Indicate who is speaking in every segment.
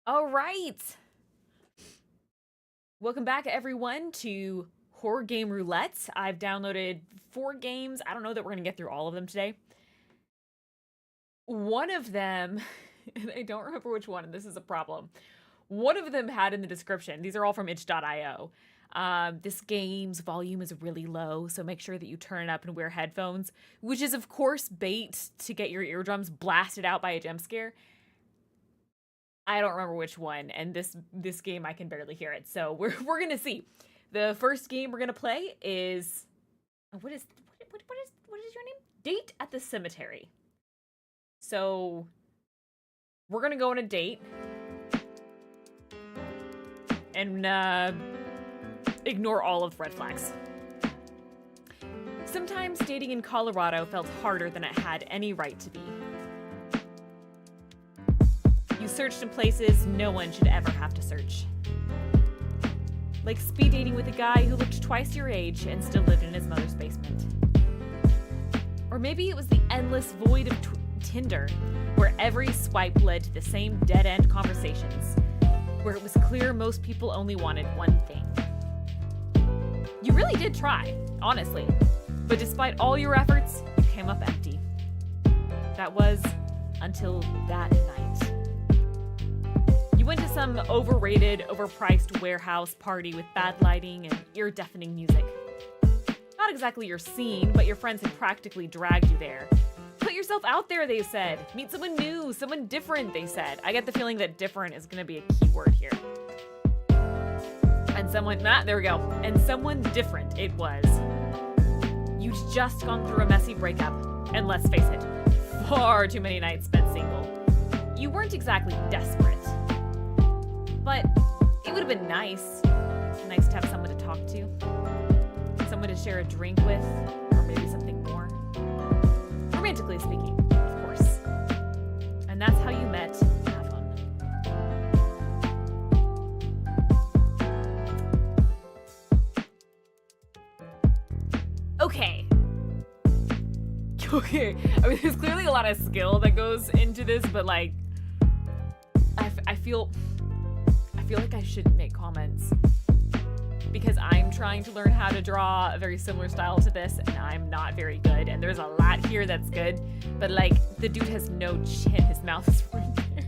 Speaker 1: All right. Welcome back, everyone, to Horror Game Roulette. I've downloaded 4 games. I don't know that we're going to get through all of them today. One of them, and I don't remember which one, and this is a problem. One of them had in the description, these are all from itch.io. This game's volume is really low, so make sure that you turn it up and wear headphones, which is, of course, bait to get your eardrums blasted out by a jump scare. I don't remember which one, and this game I can barely hear it, so we're gonna see. The first game we're gonna play is what is your name? Date at the Cemetery. So we're gonna go on a date and ignore all of red flags. Sometimes dating in Colorado felt harder than it had any right to be. You searched in places no one should ever have to search. Like speed dating with a guy who looked twice your age and still lived in his mother's basement. Or maybe it was the endless void of Tinder, where every swipe led to the same dead-end conversations, where it was clear most people only wanted one thing. You really did try, honestly, but despite all your efforts, you came up empty. That was until that night. You went to some overrated, overpriced warehouse party with bad lighting and ear-deafening music. Not exactly your scene, but your friends had practically dragged you there. Put yourself out there, they said. Meet someone new, someone different, they said. I get the feeling that different is going to be a key word here. And there we go. And someone different it was. You'd just gone through a messy breakup, and let's face it, far too many nights spent single. You weren't exactly desperate. But it would have been nice to have someone to talk to, someone to share a drink with, or maybe something more. Romantically speaking, of course. And that's how you met Avon. Okay. I mean, there's clearly a lot of skill that goes into this, but like, I feel like I shouldn't make comments because I'm trying to learn how to draw a very similar style to this, and I'm not very good. And there's a lot here that's good, but like the dude has no chin; his mouth is right there.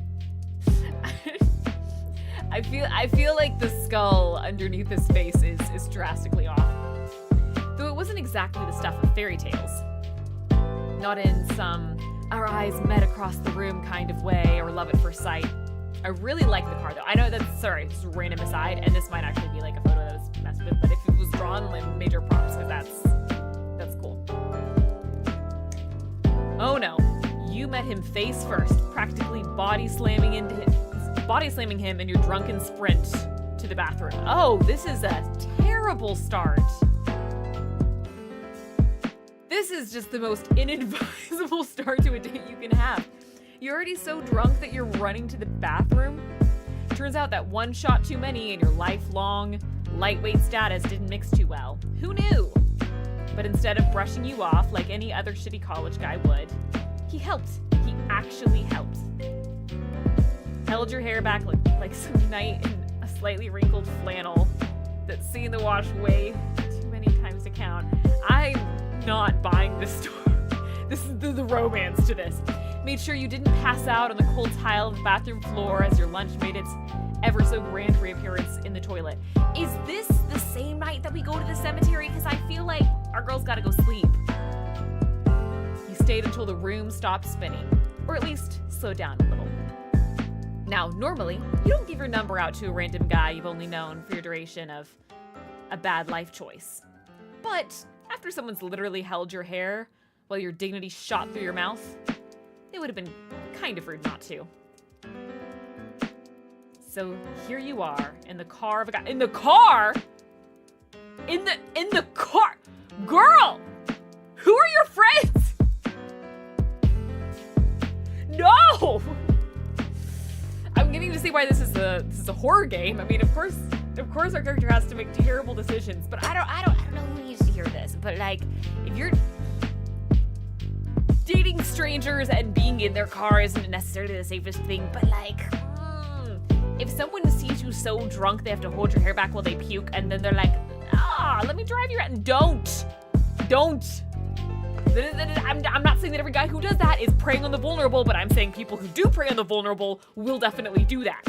Speaker 1: I feel like the skull underneath his face is drastically off. Though it wasn't exactly the stuff of fairy tales. Not in some our eyes met across the room kind of way or love at first sight. I really like the car though. I know that's, sorry, just a random aside, and this might actually be like a photo that was messed with, but if it was drawn, like major props, because that's cool. Oh no, you met him face first, practically body slamming him in your drunken sprint to the bathroom. Oh, this is a terrible start. This is just the most inadvisable start to a date you can have. You're already so drunk that you're running to the bathroom. Turns out that one shot too many and your lifelong lightweight status didn't mix too well. Who knew? But instead of brushing you off like any other shitty college guy would, he helped. He actually helped. Held your hair back like some knight in a slightly wrinkled flannel that's seen the wash way too many times to count. I'm not buying this story. This is the romance to this. Made sure you didn't pass out on the cold tile of the bathroom floor as your lunch made its ever so grand reappearance in the toilet. Is this the same night that we go to the cemetery? Because I feel like our girl's gotta go sleep. You stayed until the room stopped spinning, or at least slowed down a little. Now, normally, you don't give your number out to a random guy you've only known for your duration of a bad life choice. But after someone's literally held your hair while your dignity shot through your mouth, it would have been kind of rude not to. So here you are in the car of a guy. In the car? In the car? Girl! Who are your friends? No! I'm beginning to see why this is a horror game. I mean, of course our character has to make terrible decisions, but I don't know who needs to hear this. But like, if you're dating strangers and being in their car isn't necessarily the safest thing, but like, if someone sees you so drunk they have to hold your hair back while they puke, and then they're like, let me drive you around. Don't. I'm not saying that every guy who does that is preying on the vulnerable, but I'm saying people who do prey on the vulnerable will definitely do that.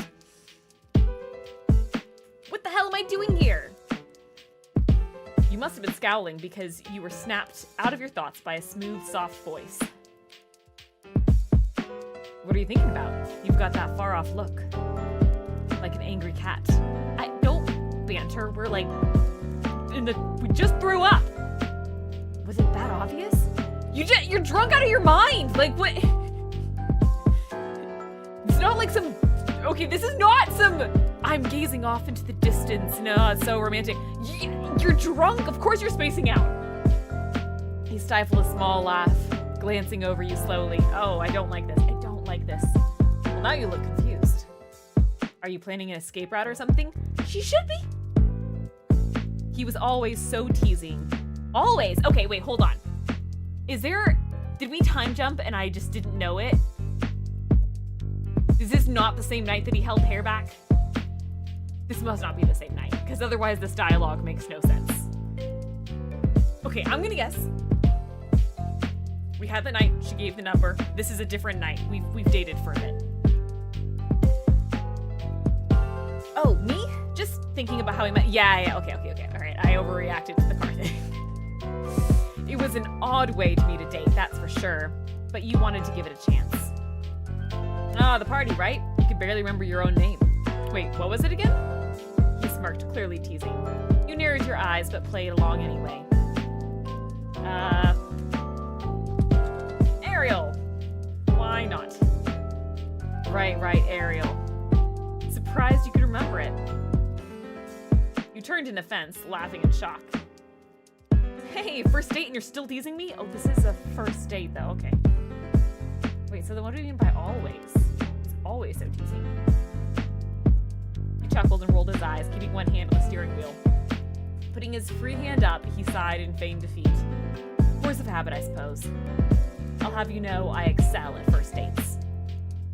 Speaker 1: What the hell am I doing here? You must have been scowling because you were snapped out of your thoughts by a smooth, soft voice. What are you thinking about? You've got that far-off look. Like an angry cat. Don't banter. We're like... we just threw up. Was it that obvious? You're drunk out of your mind. Like, what? It's not like some... Okay, this is not some... I'm gazing off into the distance. No, it's so romantic. You're drunk. Of course you're spacing out. He stifled a small laugh, glancing over you slowly. Oh, I don't like this. I don't like this. Well, now you look confused. Are you planning an escape route or something? She should be. He was always so teasing. Always. Okay, wait, hold on. Did we time jump and I just didn't know it? Is this not the same night that he held hair back? This must not be the same night, because otherwise this dialogue makes no sense. Okay, I'm gonna guess. We had the night, she gave the number. This is a different night. We've dated for a bit. Oh, me? Just thinking about how we met. Yeah, okay. All right, I overreacted to the car thing. It was an odd way to meet a date, that's for sure, but you wanted to give it a chance. The party, right? You could barely remember your own name. Wait, what was it again? He smirked, clearly teasing. You narrowed your eyes, but played along anyway. Ariel. Why not? Right, Ariel. Surprised you could remember it. You turned in offense, laughing in shock. Hey, first date and you're still teasing me? Oh, this is a first date, though. Okay. Wait, so then what do you mean by always? It's always so teasing. He chuckled and rolled his eyes, keeping one hand on the steering wheel. Putting his free hand up, he sighed in feigned defeat. Force of habit, I suppose. I'll have you know I excel at first dates.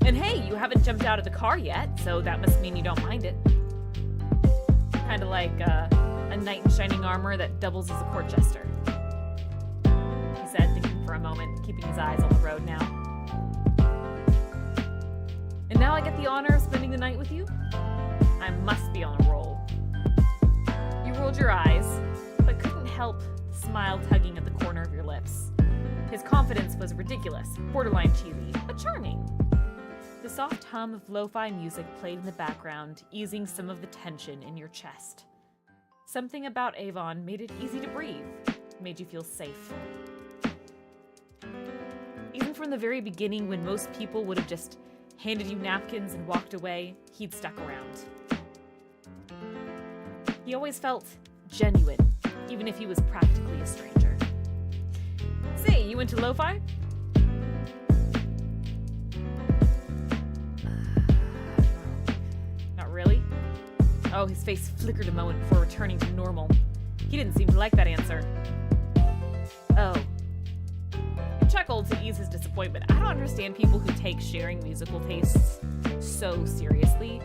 Speaker 1: And hey, you haven't jumped out of the car yet, so that must mean you don't mind it. Kind of like a knight in shining armor that doubles as a court jester. He said, thinking for a moment, keeping his eyes on the road now. And now I get the honor of spending the night with you? I must be on a roll. You rolled your eyes, but couldn't help smile tugging at the corner of your lips. His confidence was ridiculous, borderline cheesy, but charming. The soft hum of lo-fi music played in the background, easing some of the tension in your chest. Something about Avon made it easy to breathe, made you feel safe. Even from the very beginning, when most people would have just handed you napkins and walked away, he'd stuck around. He always felt genuine, even if he was practically a stranger. Say, you into lo-fi? Not really? Oh, his face flickered a moment before returning to normal. He didn't seem to like that answer. Oh. He chuckled to ease his disappointment. I don't understand people who take sharing musical tastes so seriously.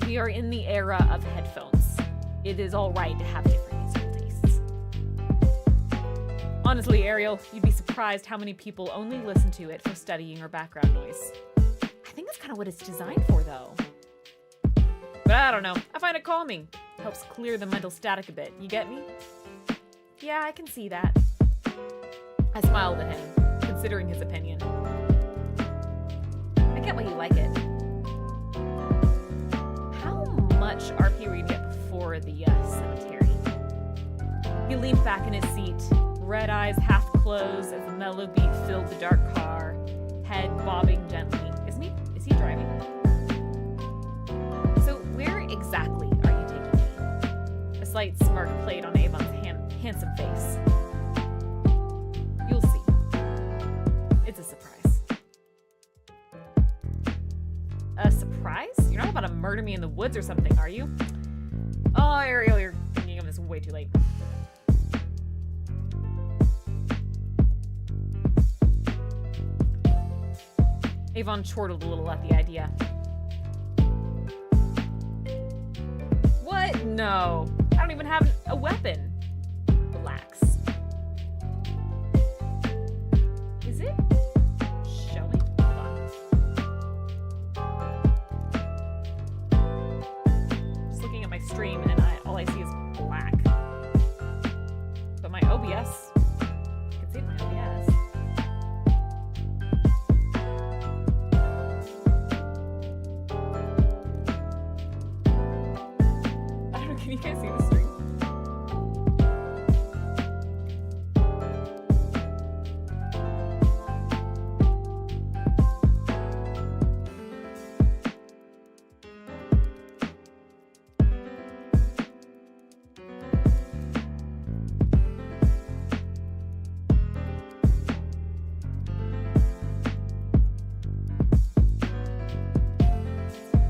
Speaker 1: We are in the era of headphones. It is all right to have different musical tastes. Honestly, Ariel, you'd be surprised how many people only listen to it for studying or background noise. I think that's kind of what it's designed for, though. But I don't know. I find it calming. Helps clear the mental static a bit. You get me? Yeah, I can see that. I smiled at him, considering his opinion. I get why you like it. How much RP were you gonna get before the cemetery? He leaned back in his seat, red eyes half closed as the mellow beat filled the dark car, head bobbing gently. Is he driving? So where exactly are you taking me? A slight smirk played on Avon's handsome face. You'll see. It's a surprise. A surprise? You're not about to murder me in the woods or something, are you? Oh, Ariel, you're thinking of this way too late. Avon chortled a little at the idea. no. I don't even have a weapon. Relax. Is it showing? Hold on. Just looking at my stream and all I see is black. But my OBS, I can see my OBS. I don't know, can you guys see the stream?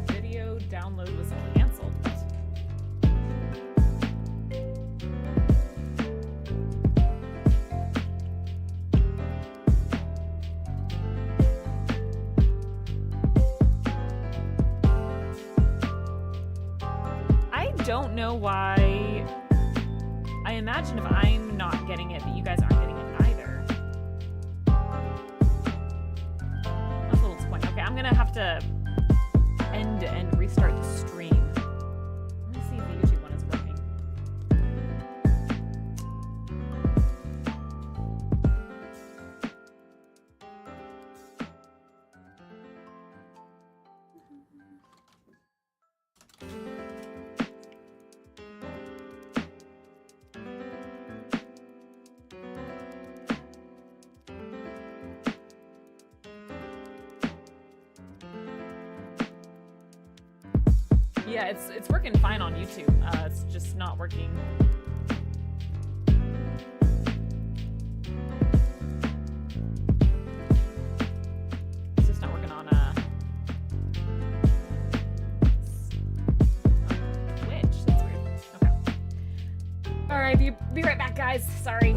Speaker 1: Video download was canceled. I don't know why. I imagine if I'm not getting it, that you guys aren't getting it either. That's a little disappointing. Okay, I'm gonna have to end and restart the stream. Let me see if the YouTube one is working. Yeah, it's working fine on YouTube. It's just not working. It's just not working on Twitch. That's weird. Okay. All right, be right back, guys. Sorry.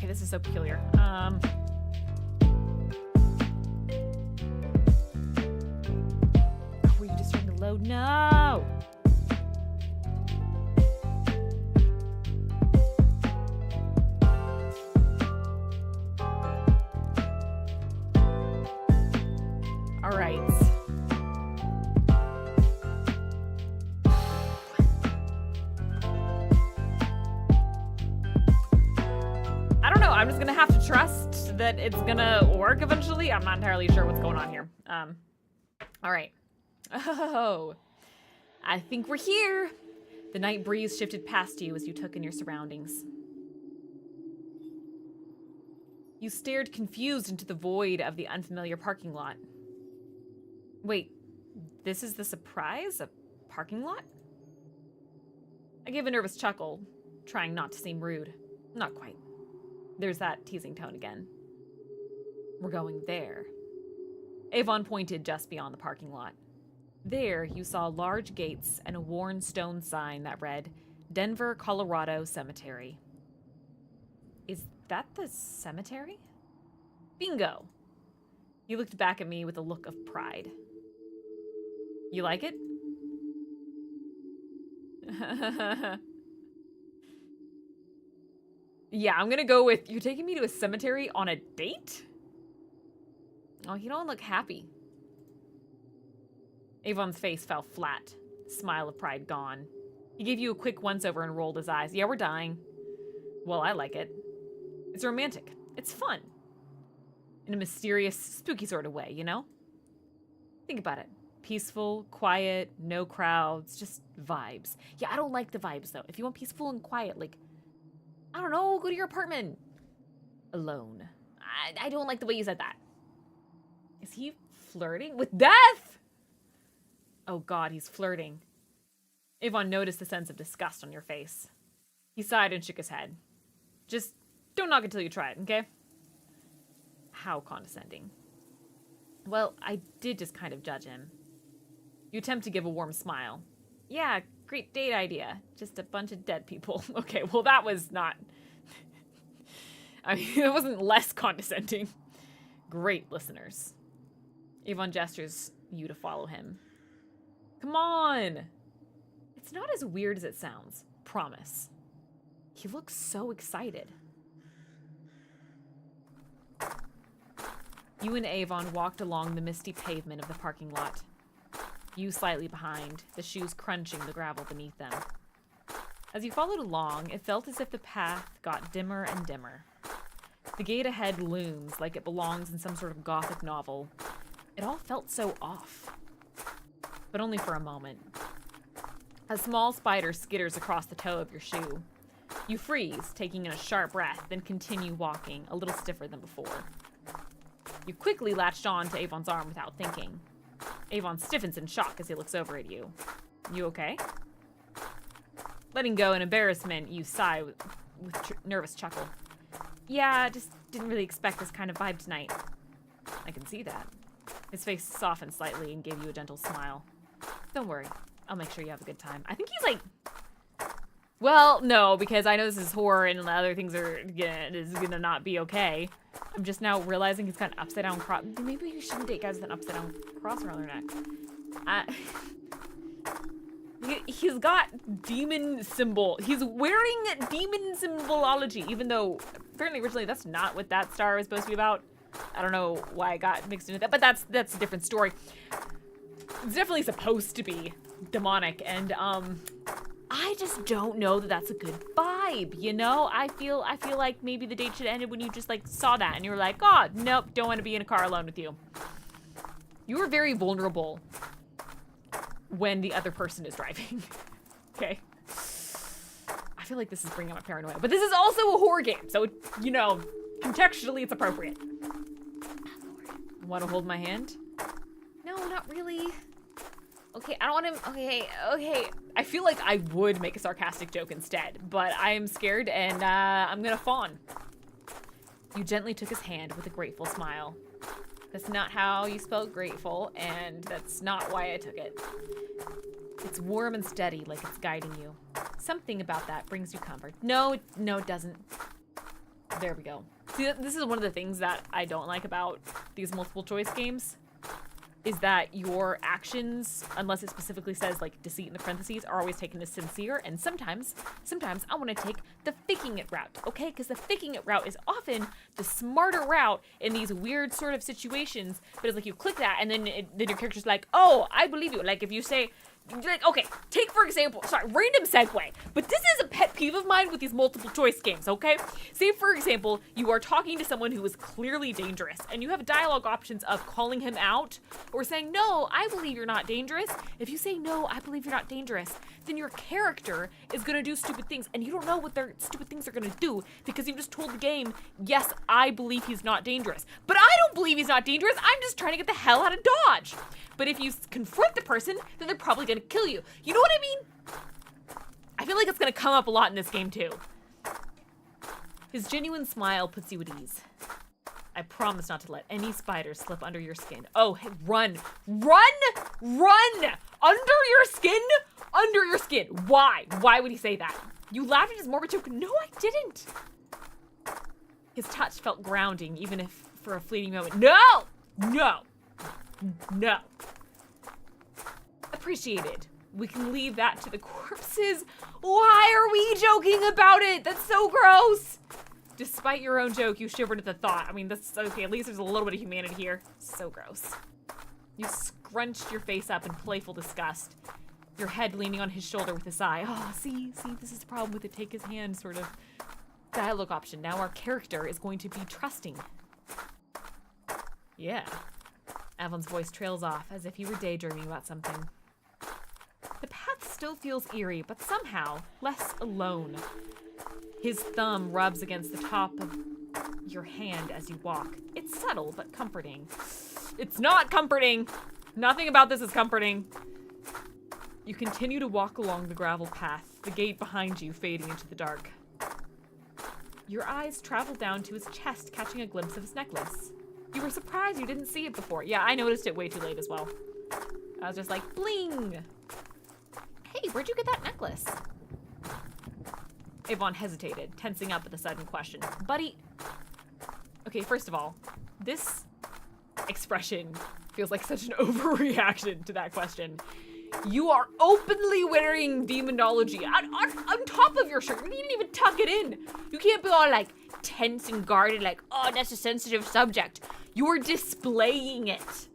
Speaker 1: This is so peculiar. Oh, were you just trying to load? No! All right. I don't know. I'm just gonna have to trust that it's gonna work eventually. I'm not entirely sure what's going on here. All right. Oh, I think we're here. The night breeze shifted past you as you took in your surroundings. You stared confused into the void of the unfamiliar parking lot. Wait, this is the surprise? A parking lot? I gave a nervous chuckle, trying not to seem rude. Not quite. There's that teasing tone again. We're going there. Avon pointed just beyond the parking lot. There, you saw large gates and a worn stone sign that read, Denver, Colorado Cemetery. Is that the cemetery? Bingo! You looked back at me with a look of pride. You like it? Yeah, I'm gonna go with, you're taking me to a cemetery on a date? Oh, you don't look happy. Avon's face fell flat, smile of pride gone. He gave you a quick once-over and rolled his eyes. Yeah, we're dying. Well, I like it. It's romantic. It's fun. In a mysterious, spooky sort of way, you know? Think about it. Peaceful, quiet, no crowds, just vibes. Yeah, I don't like the vibes, though. If you want peaceful and quiet, like, I don't know, go to your apartment. Alone. I don't like the way you said that. Is he flirting with death? Oh God, he's flirting. Avon noticed the sense of disgust on your face. He sighed and shook his head. Just don't knock until you try it, okay? How condescending. Well, I did just kind of judge him. You attempt to give a warm smile. Yeah, great date idea. Just a bunch of dead people. Okay, well that was not... I mean, it wasn't less condescending. Great listeners. Avon gestures you to follow him. Come on! It's not as weird as it sounds. Promise. He looks so excited. You and Avon walked along the misty pavement of the parking lot. You slightly behind, the shoes crunching the gravel beneath them. As you followed along, it felt as if the path got dimmer and dimmer. The gate ahead looms like it belongs in some sort of gothic novel. It all felt so off. But only for a moment. A small spider skitters across the toe of your shoe. You freeze, taking in a sharp breath, then continue walking, a little stiffer than before. You quickly latched on to Avon's arm without thinking. Avon stiffens in shock as he looks over at you. You okay? Letting go in embarrassment, you sigh with nervous chuckle. Yeah, just didn't really expect this kind of vibe tonight. I can see that. His face softened slightly and gave you a gentle smile. Don't worry. I'll make sure you have a good time. I think he's like... Well, no, because I know this is horror and other things are gonna not be okay. I'm just now realizing he's got an upside down cross. Maybe you shouldn't date guys with an upside down cross around their neck. He's got demon symbol. He's wearing demon symbolology, even though apparently originally that's not what that star was supposed to be about. I don't know why I got mixed into that, but that's a different story. It's definitely supposed to be demonic, and I just don't know that that's a good vibe, you know? I feel like maybe the date should have ended when you just like saw that and you were like, oh, nope, don't want to be in a car alone with you. You were very vulnerable when the other person is driving. Okay. I feel like this is bringing up paranoia, but this is also a horror game, so, you know, contextually it's appropriate. Want to hold my hand? No, not really. Okay, I don't want him. Okay. I feel like I would make a sarcastic joke instead, but I am scared and I'm gonna fawn. You gently took his hand with a grateful smile. That's not how you spelled grateful, and that's not why I took it. It's warm and steady, like it's guiding you. Something about that brings you comfort. No, it doesn't. There we go. See, this is one of the things that I don't like about these multiple choice games, is that your actions, unless it specifically says like deceit in the parentheses, are always taken as sincere, and sometimes I want to take the faking it route, okay? Because the faking it route is often the smarter route in these weird sort of situations, but it's like you click that and then your character's like, oh, I believe you. Like if you say, like, okay, take for example, sorry, random segue, but this is a pet peeve of mine with these multiple choice games, okay? Say for example, you are talking to someone who is clearly dangerous, and you have dialogue options of calling him out or saying, no, I believe you're not dangerous. If you say, no, I believe you're not dangerous, then your character is gonna do stupid things, and you don't know what their stupid things are gonna do because you just told the game, yes, I believe he's not dangerous. But I don't believe he's not dangerous, I'm just trying to get the hell out of Dodge. But if you confront the person, then they're probably gonna kill you. You know what I mean? I feel like it's gonna come up a lot in this game too. His genuine smile puts you at ease. I promise not to let any spiders slip under your skin. Oh, hey, run! Under your skin? Under your skin. Why? Why would he say that? You laughed at his morbid joke. No, I didn't. His touch felt grounding, even if for a fleeting moment. No! Appreciated. We can leave that to the corpses. Why are we joking about it? That's so gross. Despite your own joke, you shivered at the thought. I mean, that's okay. At least there's a little bit of humanity here. So gross. You scrunched your face up in playful disgust, your head leaning on his shoulder with a sigh. Oh, see, this is the problem with the take his hand sort of dialogue option. Now our character is going to be trusting. Yeah. Avon's voice trails off as if he were daydreaming about something. The path still feels eerie, but somehow less alone. His thumb rubs against the top of your hand as you walk. It's subtle, but comforting. It's not comforting! Nothing about this is comforting. You continue to walk along the gravel path, the gate behind you fading into the dark. Your eyes travel down to his chest, catching a glimpse of his necklace. You were surprised you didn't see it before. Yeah, I noticed it way too late as well. I was just like, bling! Hey, where'd you get that necklace? Avon hesitated, tensing up at the sudden question. Buddy... Okay, first of all, this expression feels like such an overreaction to that question. You are openly wearing demonology on top of your shirt. You didn't even tuck it in. You can't be all like tense and guarded like, oh, that's a sensitive subject. You're displaying it.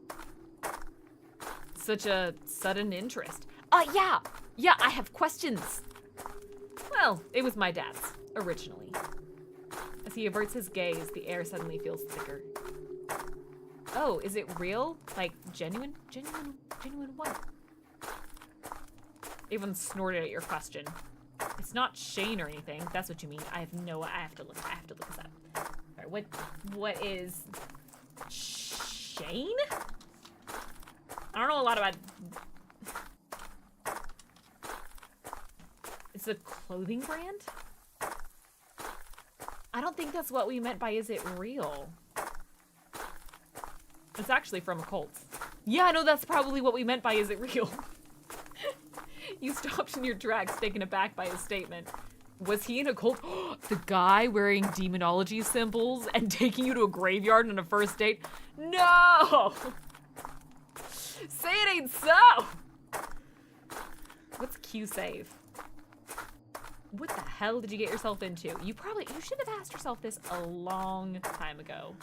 Speaker 1: Such a sudden interest. Yeah, I have questions. Well, it was my dad's, originally. As he averts his gaze, the air suddenly feels thicker. Oh, is it real? Like, genuine? Genuine what? Avon snorted at your question. It's not Shane or anything. That's what you mean. I have to look this up. All right, what is Shane? I don't know a lot about... It's a clothing brand? I don't think that's what we meant by is it real? It's actually from a cult. Yeah, no, that's probably what we meant by is it real? You stopped in your tracks, taken aback by his statement. Was he in a cult? The guy wearing demonology symbols and taking you to a graveyard on a first date? No! Say it ain't so! What's Q save? What the hell did you get yourself into? You should have asked yourself this a long time ago.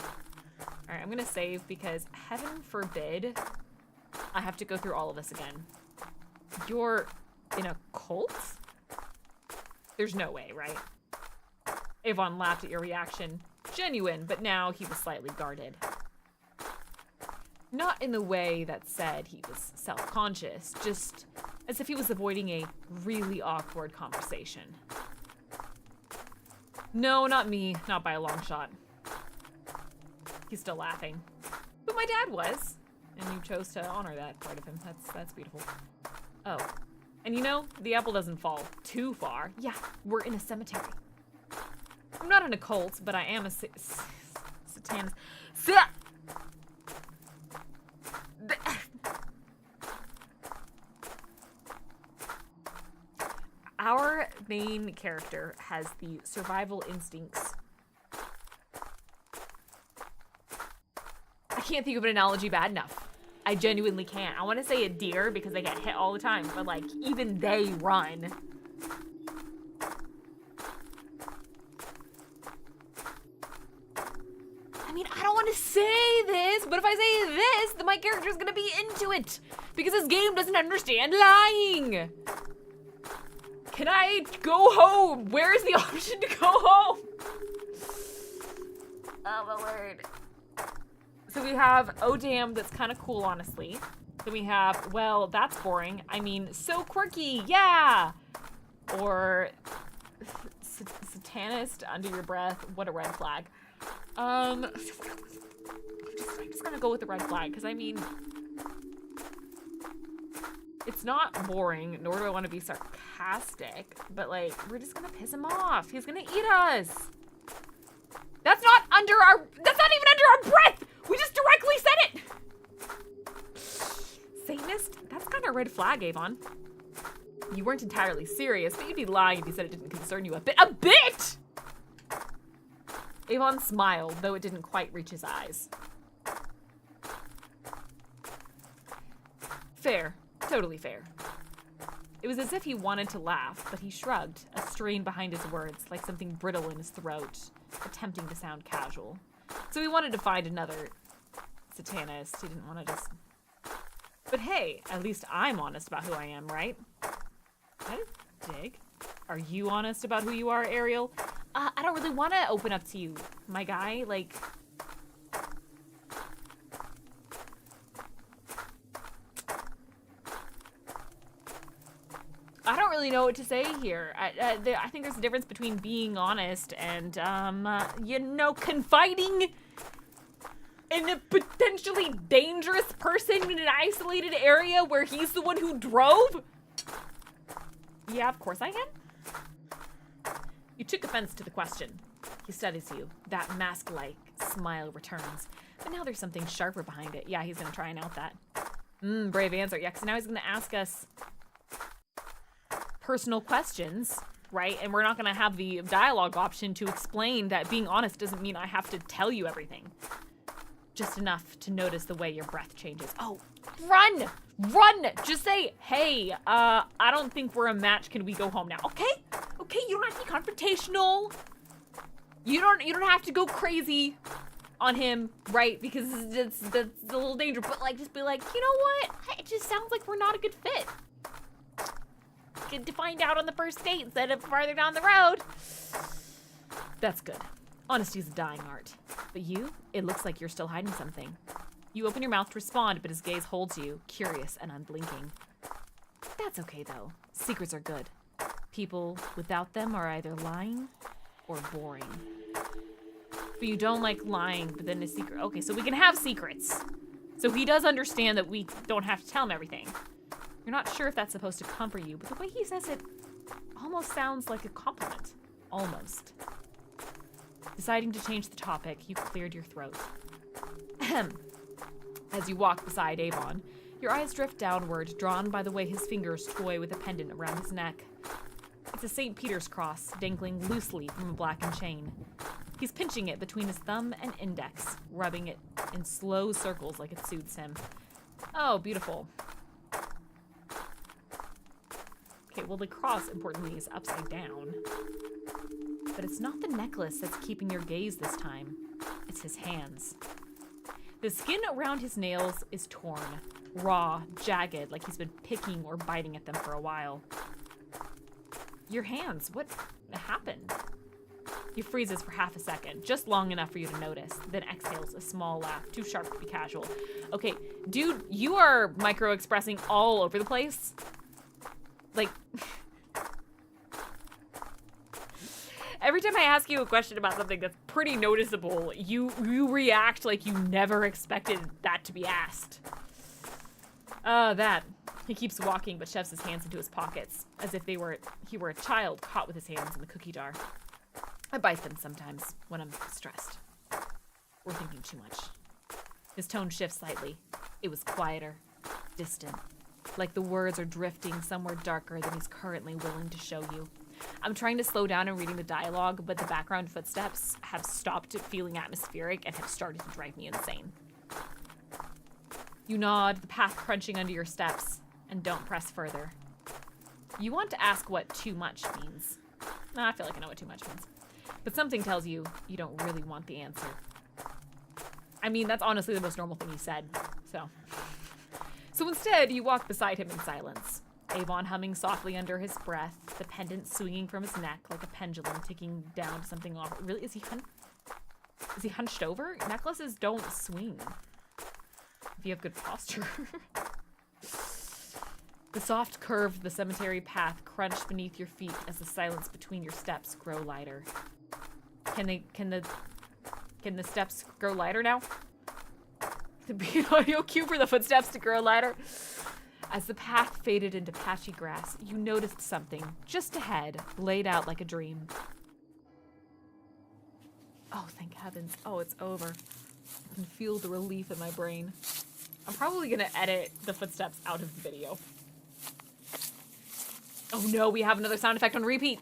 Speaker 1: All right, I'm gonna save because heaven forbid I have to go through all of this again. You're in a cult? There's no way, right? Avon laughed at your reaction. Genuine, but now he was slightly guarded. Not in the way that said he was self-conscious, just as if he was avoiding a really awkward conversation. No, not me. Not by a long shot. He's still laughing. But my dad was. And you chose to honor that part of him. That's beautiful. Oh. And you know, the apple doesn't fall too far. Yeah, we're in a cemetery. I'm not in a cult, but I am a satanist. Our main character has the survival instincts. I can't think of an analogy bad enough. I genuinely can't. I want to say a deer because they get hit all the time, but like, even they run. I mean, I don't want to say this, but if I say this, then my character's gonna be into it because this game doesn't understand lying. Can I go home? Where's the option to go home? Oh my word. So we have, oh damn, that's kind of cool, honestly. Then we have, well, that's boring. I mean, so quirky, yeah! Or, satanist, under your breath, what a red flag. I'm just gonna go with the red flag, because I mean, it's not boring, nor do I want to be sarcastic, but like, we're just gonna piss him off. He's gonna eat us. That's not even under our breath! We just directly said it! Satanist? That's kind of a red flag, Avon. You weren't entirely serious, but you'd be lying if you said it didn't concern you a bit. A bit?! Avon smiled, though it didn't quite reach his eyes. Fair. Totally fair. It was as if he wanted to laugh, but he shrugged, a strain behind his words, like something brittle in his throat, attempting to sound casual. So he wanted to find another satanist. He didn't want to just... But hey, at least I'm honest about who I am, right? I dig. Are you honest about who you are, Ariel? I don't really want to open up to you, my guy. Like... I don't really know what to say here. I think there's a difference between being honest and, confiding in a potentially dangerous person in an isolated area where he's the one who drove? Yeah, of course I can. You took offense to the question. He studies you. That mask-like smile returns. But now there's something sharper behind it. Yeah, he's gonna try and out that. Brave answer. Yeah, because now he's gonna ask us personal questions, right? And we're not gonna have the dialogue option to explain that being honest doesn't mean I have to tell you everything. Just enough to notice the way your breath changes. Oh, run! Run! Just say, hey, I don't think we're a match. Can we go home now? Okay? Okay, you don't have to be confrontational. You don't have to go crazy on him, right? Because that's a little dangerous. But like, just be like, you know what? It just sounds like we're not a good fit. Good to find out on the first date instead of farther down the road. That's good. Honesty is a dying art. But you, it looks like you're still hiding something. You open your mouth to respond, but his gaze holds you, curious and unblinking. That's okay, though. Secrets are good. People without them are either lying or boring. But you don't like lying, but then a secret. Okay, so we can have secrets. So he does understand that we don't have to tell him everything. You're not sure if that's supposed to comfort you, but the way he says it almost sounds like a compliment. Almost. Deciding to change the topic, you cleared your throat. Ahem. As you walk beside Avon, your eyes drift downward, drawn by the way his fingers toy with a pendant around his neck. It's a St. Peter's cross, dangling loosely from a blackened chain. He's pinching it between his thumb and index, rubbing it in slow circles like it soothes him. Oh, beautiful. Okay, well, the cross, importantly, is upside down. But it's not the necklace that's keeping your gaze this time. It's his hands. The skin around his nails is torn, raw, jagged, like he's been picking or biting at them for a while. Your hands, what happened? He freezes for half a second, just long enough for you to notice, then exhales a small laugh, too sharp to be casual. Okay, dude, you are micro-expressing all over the place. Like, every time I ask you a question about something that's pretty noticeable, you react like you never expected that to be asked. That. He keeps walking but shoves his hands into his pockets, as if he were a child caught with his hands in the cookie jar. I bite them sometimes when I'm stressed. Or thinking too much. His tone shifts slightly. It was quieter, distant. Like the words are drifting somewhere darker than he's currently willing to show you. I'm trying to slow down in reading the dialogue, but the background footsteps have stopped feeling atmospheric and have started to drive me insane. You nod, the path crunching under your steps, and don't press further. You want to ask what too much means. No, I feel like I know what too much means. But something tells you you don't really want the answer. I mean, that's honestly the most normal thing he said, so. So instead, you walk beside him in silence. Avon humming softly under his breath, the pendant swinging from his neck like a pendulum ticking down to something off. Really? Is he hunched over? Necklaces don't swing if you have good posture. The soft curve of the cemetery path crunch beneath your feet as the silence between your steps grow lighter. Can the steps grow lighter now? The audio cue for the footsteps to grow lighter. As the path faded into patchy grass, you noticed something just ahead, laid out like a dream. Oh, thank heavens. Oh, it's over. I can feel the relief in my brain. I'm probably gonna edit the footsteps out of the video. Oh no, we have another sound effect on repeat.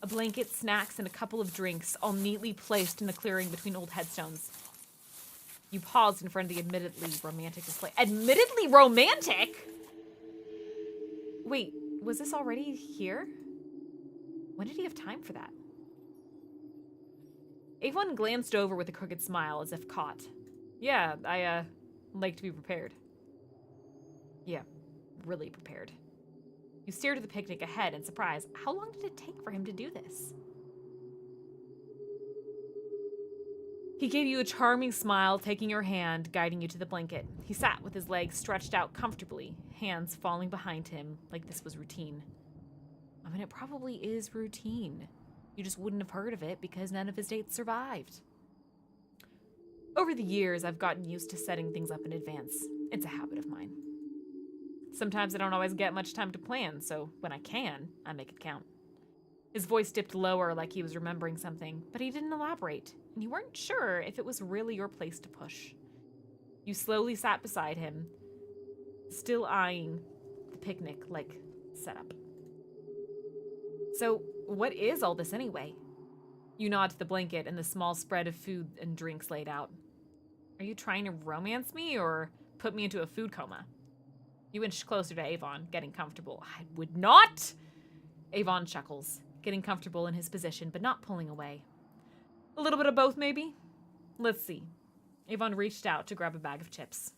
Speaker 1: A blanket, snacks, and a couple of drinks, all neatly placed in the clearing between old headstones. You paused in front of the admittedly romantic display. Admittedly romantic? Wait, was this already here? When did he have time for that? Avon glanced over with a crooked smile as if caught. Yeah, I like to be prepared. Yeah, really prepared. You stared at the picnic ahead in surprise. How long did it take for him to do this? He gave you a charming smile, taking your hand, guiding you to the blanket. He sat with his legs stretched out comfortably, hands falling behind him like this was routine. I mean, it probably is routine. You just wouldn't have heard of it because none of his dates survived. Over the years, I've gotten used to setting things up in advance. It's a habit of mine. Sometimes I don't always get much time to plan, so when I can, I make it count. His voice dipped lower like he was remembering something, but he didn't elaborate, and you weren't sure if it was really your place to push. You slowly sat beside him, still eyeing the picnic like setup. So, what is all this anyway? You nod to the blanket and the small spread of food and drinks laid out. Are you trying to romance me or put me into a food coma? You inched closer to Avon, getting comfortable. I would not! Avon chuckles, getting comfortable in his position, but not pulling away. A little bit of both, maybe? Let's see. Avon reached out to grab a bag of chips.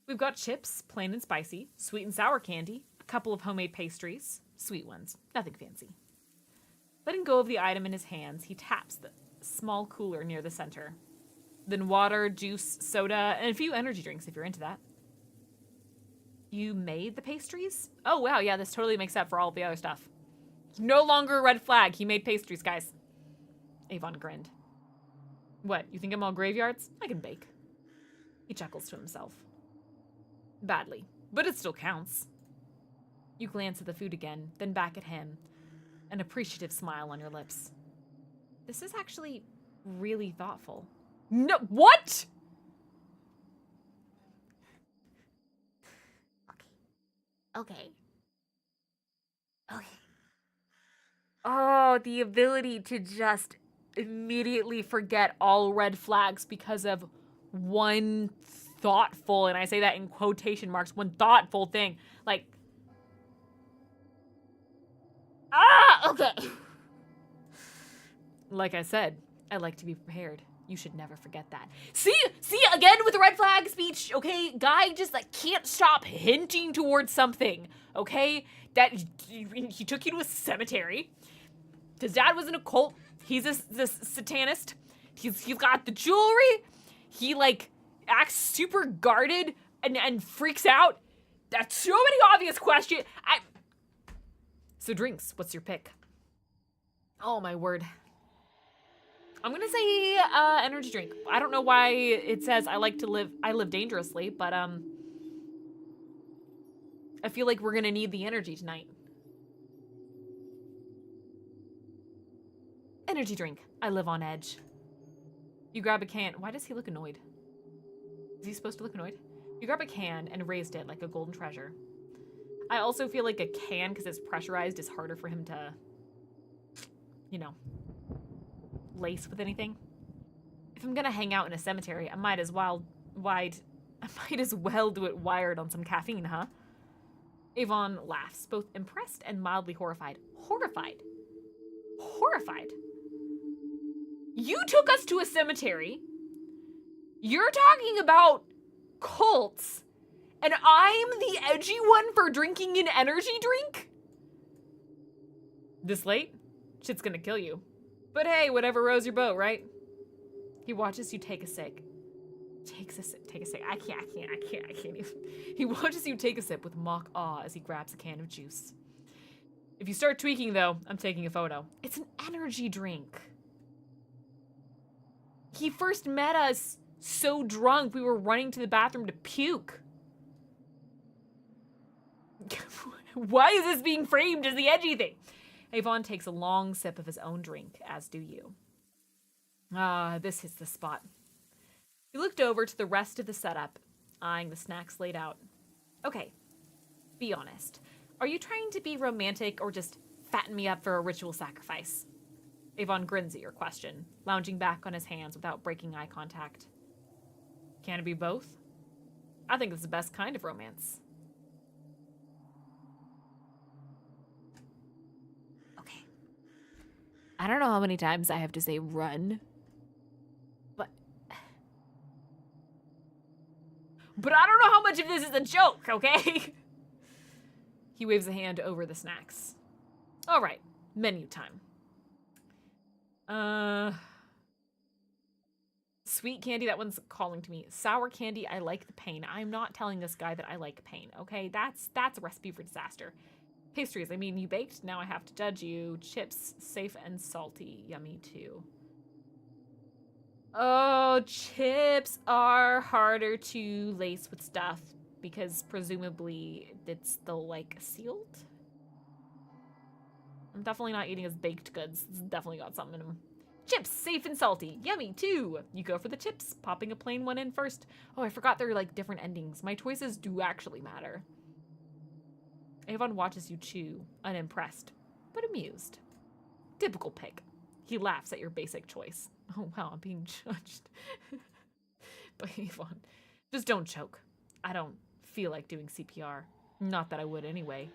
Speaker 1: We've got chips, plain and spicy, sweet and sour candy, a couple of homemade pastries, sweet ones, nothing fancy. Letting go of the item in his hands, he taps the small cooler near the center. Then water, juice, soda, and a few energy drinks if you're into that. You made the pastries? Oh, wow, yeah, this totally makes up for all the other stuff. No longer a red flag. He made pastries, guys. Avon grinned. What, you think I'm all graveyards? I can bake. He chuckles to himself. Badly, but it still counts. You glance at the food again, then back at him, an appreciative smile on your lips. This is actually really thoughtful. No, what? Okay. Oh, the ability to just immediately forget all red flags because of one thoughtful, and I say that in quotation marks, one thoughtful thing. Like, okay. Like I said, I like to be prepared. You should never forget that. See, again with the red flag speech, okay? Guy just like can't stop hinting towards something, okay? That he took you to a cemetery. His dad was in a cult. He's this satanist. He's got the jewelry. He like acts super guarded and freaks out. That's so many obvious questions. So drinks, what's your pick? Oh my word. I'm gonna say energy drink. I don't know why it says I live dangerously, but I feel like we're gonna need the energy tonight. Energy drink. I live on edge. You grab a can. Why does he look annoyed? Is he supposed to look annoyed? You grab a can and raised it like a golden treasure. I also feel like a can, because it's pressurized, is harder for him to, you know, lace with anything. If I'm gonna hang out in a cemetery, I might as well do it wired on some caffeine, huh? Avon laughs, both impressed and mildly horrified. Horrified. You took us to a cemetery. You're talking about cults, and I'm the edgy one for drinking an energy drink? This late? Shit's gonna kill you. But hey, whatever rows your boat, right? He watches you take a sip. Take a sip. I can't even. He watches you take a sip with mock awe as he grabs a can of juice. If you start tweaking, though, I'm taking a photo. It's an energy drink. He first met us so drunk we were running to the bathroom to puke. Why is this being framed as the edgy thing? Avon takes a long sip of his own drink, as do you. This hits the spot. He looked over to the rest of the setup, eyeing the snacks laid out. Okay, be honest. Are you trying to be romantic or just fatten me up for a ritual sacrifice? Avon grins at your question, lounging back on his hands without breaking eye contact. Can it be both? I think it's the best kind of romance. I don't know how many times I have to say run. But I don't know how much of this is a joke, okay? He waves a hand over the snacks. All right, menu time. Sweet candy, that one's calling to me. Sour candy, I like the pain. I'm not telling this guy that I like pain, okay? That's a recipe for disaster. Pastries, I mean, you baked, now I have to judge you. Chips, safe and salty, yummy too. Oh, chips are harder to lace with stuff because presumably it's still, like, sealed. I'm definitely not eating as baked goods. It's definitely got something in them. Chips, safe and salty, yummy too. You go for the chips, popping a plain one in first. Oh, I forgot there are, like, different endings. My choices do actually matter. Avon watches you chew, unimpressed, but amused. Typical pick. He laughs at your basic choice. Oh, wow, I'm being judged. By Avon. Just don't choke. I don't feel like doing CPR. Not that I would anyway.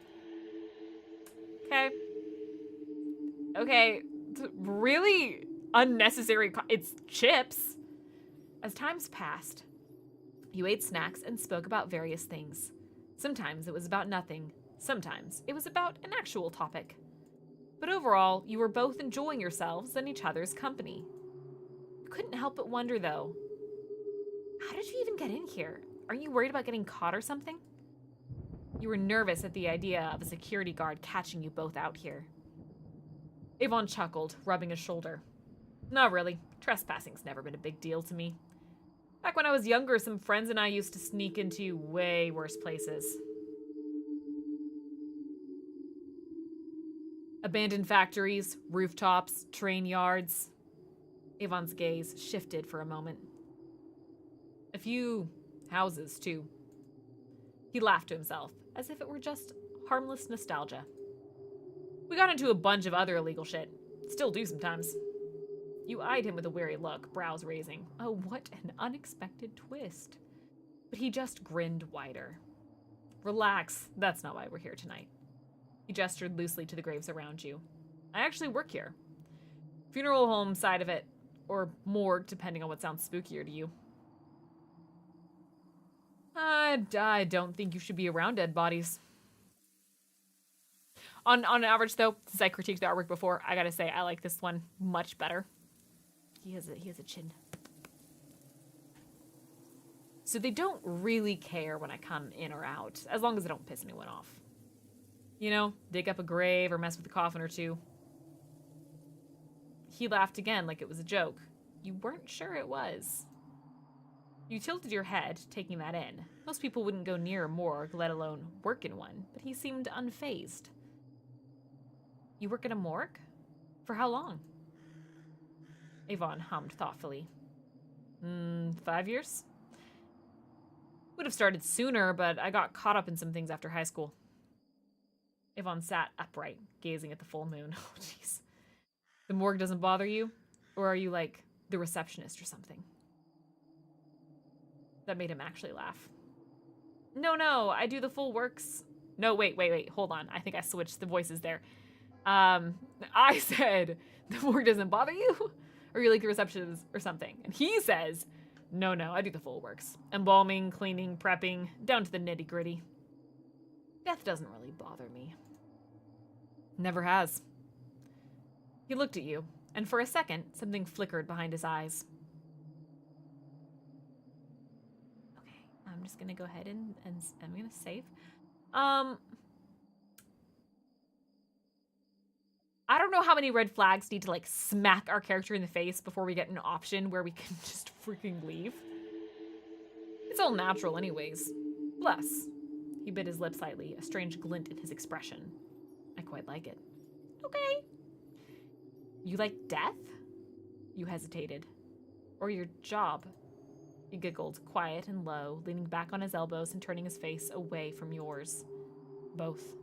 Speaker 1: Okay. Okay. Really unnecessary. It's chips. As times passed, you ate snacks and spoke about various things. Sometimes it was about nothing. Sometimes it was about an actual topic. But overall, you were both enjoying yourselves and each other's company. You couldn't help but wonder, though, how did you even get in here? Aren't you worried about getting caught or something? You were nervous at the idea of a security guard catching you both out here. Avon chuckled, rubbing his shoulder. Not really. Trespassing's never been a big deal to me. Back when I was younger, some friends and I used to sneak into way worse places. Abandoned factories, rooftops, train yards. Avon's gaze shifted for a moment. A few houses, too. He laughed to himself, as if it were just harmless nostalgia. We got into a bunch of other illegal shit. Still do sometimes. You eyed him with a wary look, brows raising. Oh, what an unexpected twist. But he just grinned wider. Relax, that's not why we're here tonight. He gestured loosely to the graves around you. I actually work here. Funeral home side of it, or morgue, depending on what sounds spookier to you. I don't think you should be around dead bodies. On average, though, since I critiqued the artwork before, I gotta say I like this one much better. He has a chin. So they don't really care when I come in or out, as long as I don't piss anyone off. You know, dig up a grave or mess with a coffin or two. He laughed again like it was a joke. You weren't sure it was. You tilted your head, taking that in. Most people wouldn't go near a morgue, let alone work in one, but he seemed unfazed. You work in a morgue? For how long? Avon hummed thoughtfully. 5 years? Would have started sooner, but I got caught up in some things after high school. Avon sat upright, gazing at the full moon. Oh, jeez. The morgue doesn't bother you? Or are you like the receptionist or something? That made him actually laugh. No, I do the full works. No, wait, hold on. I think I switched the voices there. I said, the morgue doesn't bother you? Or you're like the receptionist or something? And he says, no, I do the full works. Embalming, cleaning, prepping, down to the nitty gritty. Death doesn't really bother me. Never has. He looked at you, and for a second, something flickered behind his eyes. Okay, I'm just gonna go ahead and I'm gonna save. I don't know how many red flags need to, like, smack our character in the face before we get an option where we can just freaking leave. It's all natural anyways. Plus, he bit his lip slightly, a strange glint in his expression. I quite like it. Okay. You like death? You hesitated. Or your job? He giggled, quiet and low, leaning back on his elbows and turning his face away from yours. Both.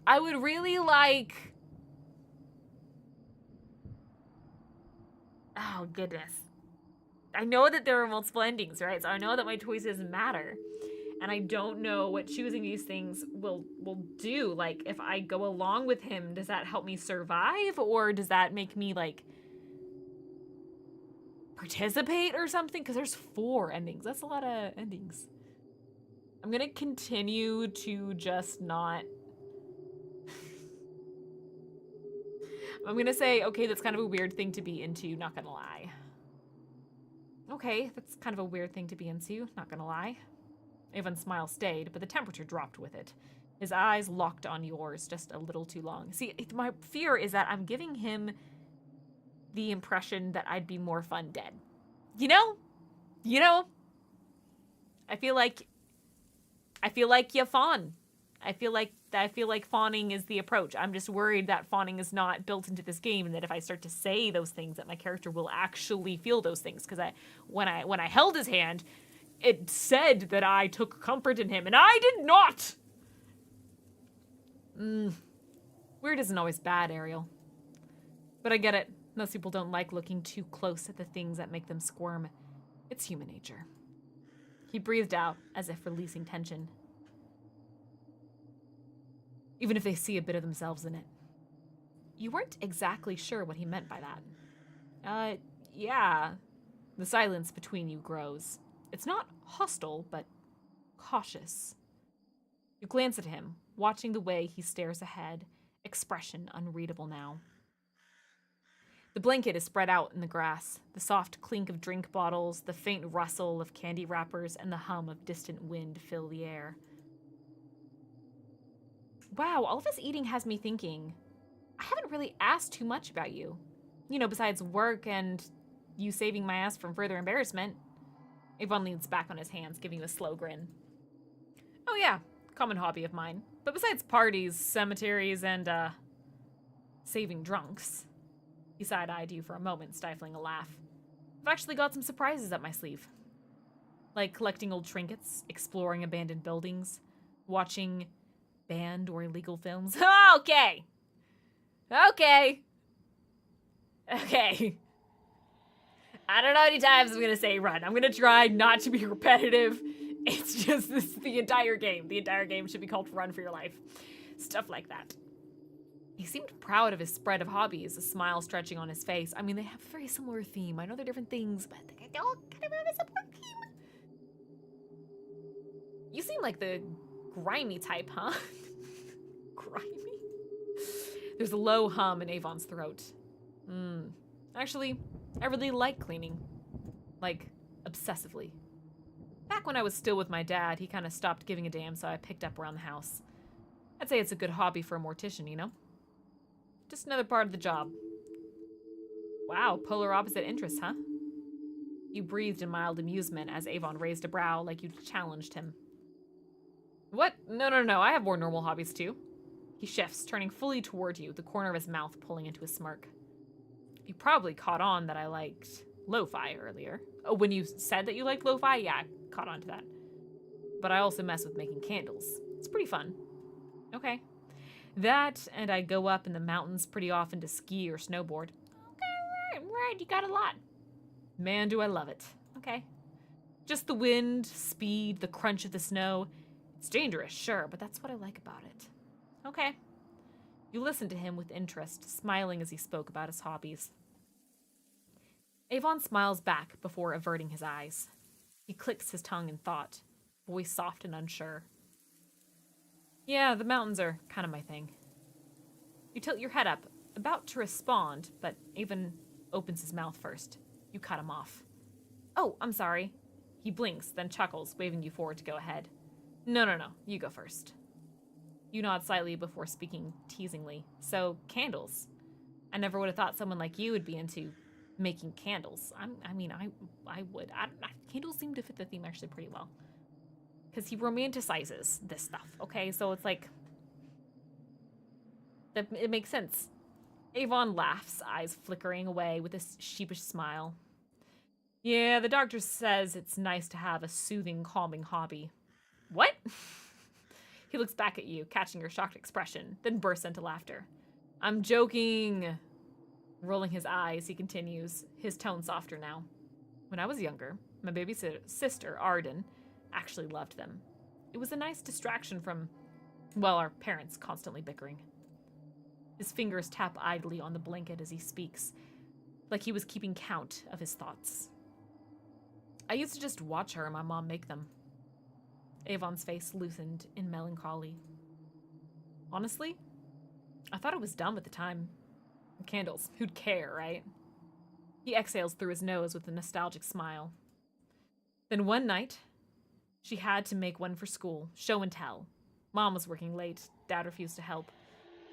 Speaker 1: I would really like... Oh, goodness. I know that there are multiple endings, right? So I know that my choices matter. And I don't know what choosing these things will do. Like, if I go along with him, does that help me survive? Or does that make me, like, participate or something? Because there's 4 endings. That's a lot of endings. I'm going to continue to just not... I'm going to say, okay, that's kind of a weird thing to be into, not going to lie. Okay, that's kind of a weird thing to be into, not going to lie. Avon's smile stayed, but the temperature dropped with it. His eyes locked on yours just a little too long. See, my fear is that I'm giving him the impression that I'd be more fun dead. You know? I feel like you fawn. I feel like fawning is the approach. I'm just worried that fawning is not built into this game, and that if I start to say those things, that my character will actually feel those things. Because when I held his hand, it said that I took comfort in him, and I did not! Weird isn't always bad, Ariel. But I get it. Most people don't like looking too close at the things that make them squirm. It's human nature. He breathed out, as if releasing tension. Even if they see a bit of themselves in it. You weren't exactly sure what he meant by that. Yeah. The silence between you grows. It's not hostile, but cautious. You glance at him, watching the way he stares ahead, expression unreadable now. The blanket is spread out in the grass, the soft clink of drink bottles, the faint rustle of candy wrappers, and the hum of distant wind fill the air. Wow, all this eating has me thinking, I haven't really asked too much about you. You know, besides work and you saving my ass from further embarrassment. Avon leans back on his hands, giving you a slow grin. Oh yeah, common hobby of mine. But besides parties, cemeteries, and, saving drunks. He side-eyed you for a moment, stifling a laugh. I've actually got some surprises up my sleeve. Like collecting old trinkets, exploring abandoned buildings, watching banned or illegal films. Okay! I don't know how many times I'm gonna say run. I'm gonna try not to be repetitive. It's just the entire game. The entire game should be called Run for Your Life. Stuff like that. He seemed proud of his spread of hobbies, a smile stretching on his face. I mean, they have a very similar theme. I know they're different things, but they all kind of have a similar theme. You seem like the grimy type, huh? Grimy? There's a low hum in Avon's throat. Actually, I really like cleaning. Like, obsessively. Back when I was still with my dad, he kind of stopped giving a damn, so I picked up around the house. I'd say it's a good hobby for a mortician, you know? Just another part of the job. Wow, polar opposite interests, huh? You breathed in mild amusement as Avon raised a brow like you'd challenged him. What? No, I have more normal hobbies too. He shifts, turning fully toward you, the corner of his mouth pulling into a smirk. You probably caught on that I liked lo-fi earlier. Oh, when you said that you liked lo-fi? Yeah, I caught on to that. But I also mess with making candles. It's pretty fun. Okay. That, and I go up in the mountains pretty often to ski or snowboard. Okay, right, you got a lot. Man, do I love it. Okay. Just the wind, speed, the crunch of the snow. It's dangerous, sure, but that's what I like about it. Okay. You listened to him with interest, smiling as he spoke about his hobbies. Avon smiles back before averting his eyes. He clicks his tongue in thought, voice soft and unsure. Yeah, the mountains are kind of my thing. You tilt your head up, about to respond, but Avon opens his mouth first. You cut him off. Oh, I'm sorry. He blinks, then chuckles, waving you forward to go ahead. No, you go first. You nod slightly before speaking teasingly. So, candles. I never would have thought someone like you would be into making candles. I would. Candles seem to fit the theme actually pretty well. Because he romanticizes this stuff, okay? So it's like... it makes sense. Avon laughs, eyes flickering away with a sheepish smile. Yeah, the doctor says it's nice to have a soothing, calming hobby. What? He looks back at you, catching your shocked expression, then bursts into laughter. I'm joking. Rolling his eyes, he continues, his tone softer now. When I was younger, my baby sister, Arden, actually loved them. It was a nice distraction from, well, our parents constantly bickering. His fingers tap idly on the blanket as he speaks, like he was keeping count of his thoughts. I used to just watch her and my mom make them. Avon's face loosened in melancholy. Honestly, I thought it was dumb at the time. Candles, who'd care, right? He exhales through his nose with a nostalgic smile. Then one night, she had to make one for school, show and tell. Mom was working late, Dad refused to help.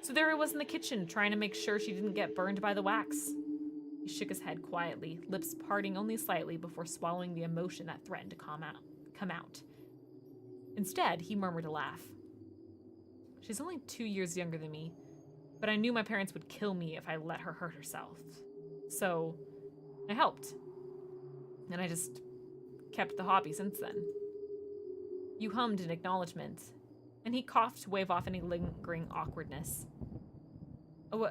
Speaker 1: So there he was in the kitchen, trying to make sure she didn't get burned by the wax. He shook his head quietly, lips parting only slightly before swallowing the emotion that threatened to come out. Instead, he murmured a laugh. She's only 2 years younger than me, but I knew my parents would kill me if I let her hurt herself. So, I helped. And I just kept the hobby since then. You hummed in acknowledgement, and he coughed to wave off any lingering awkwardness. Oh,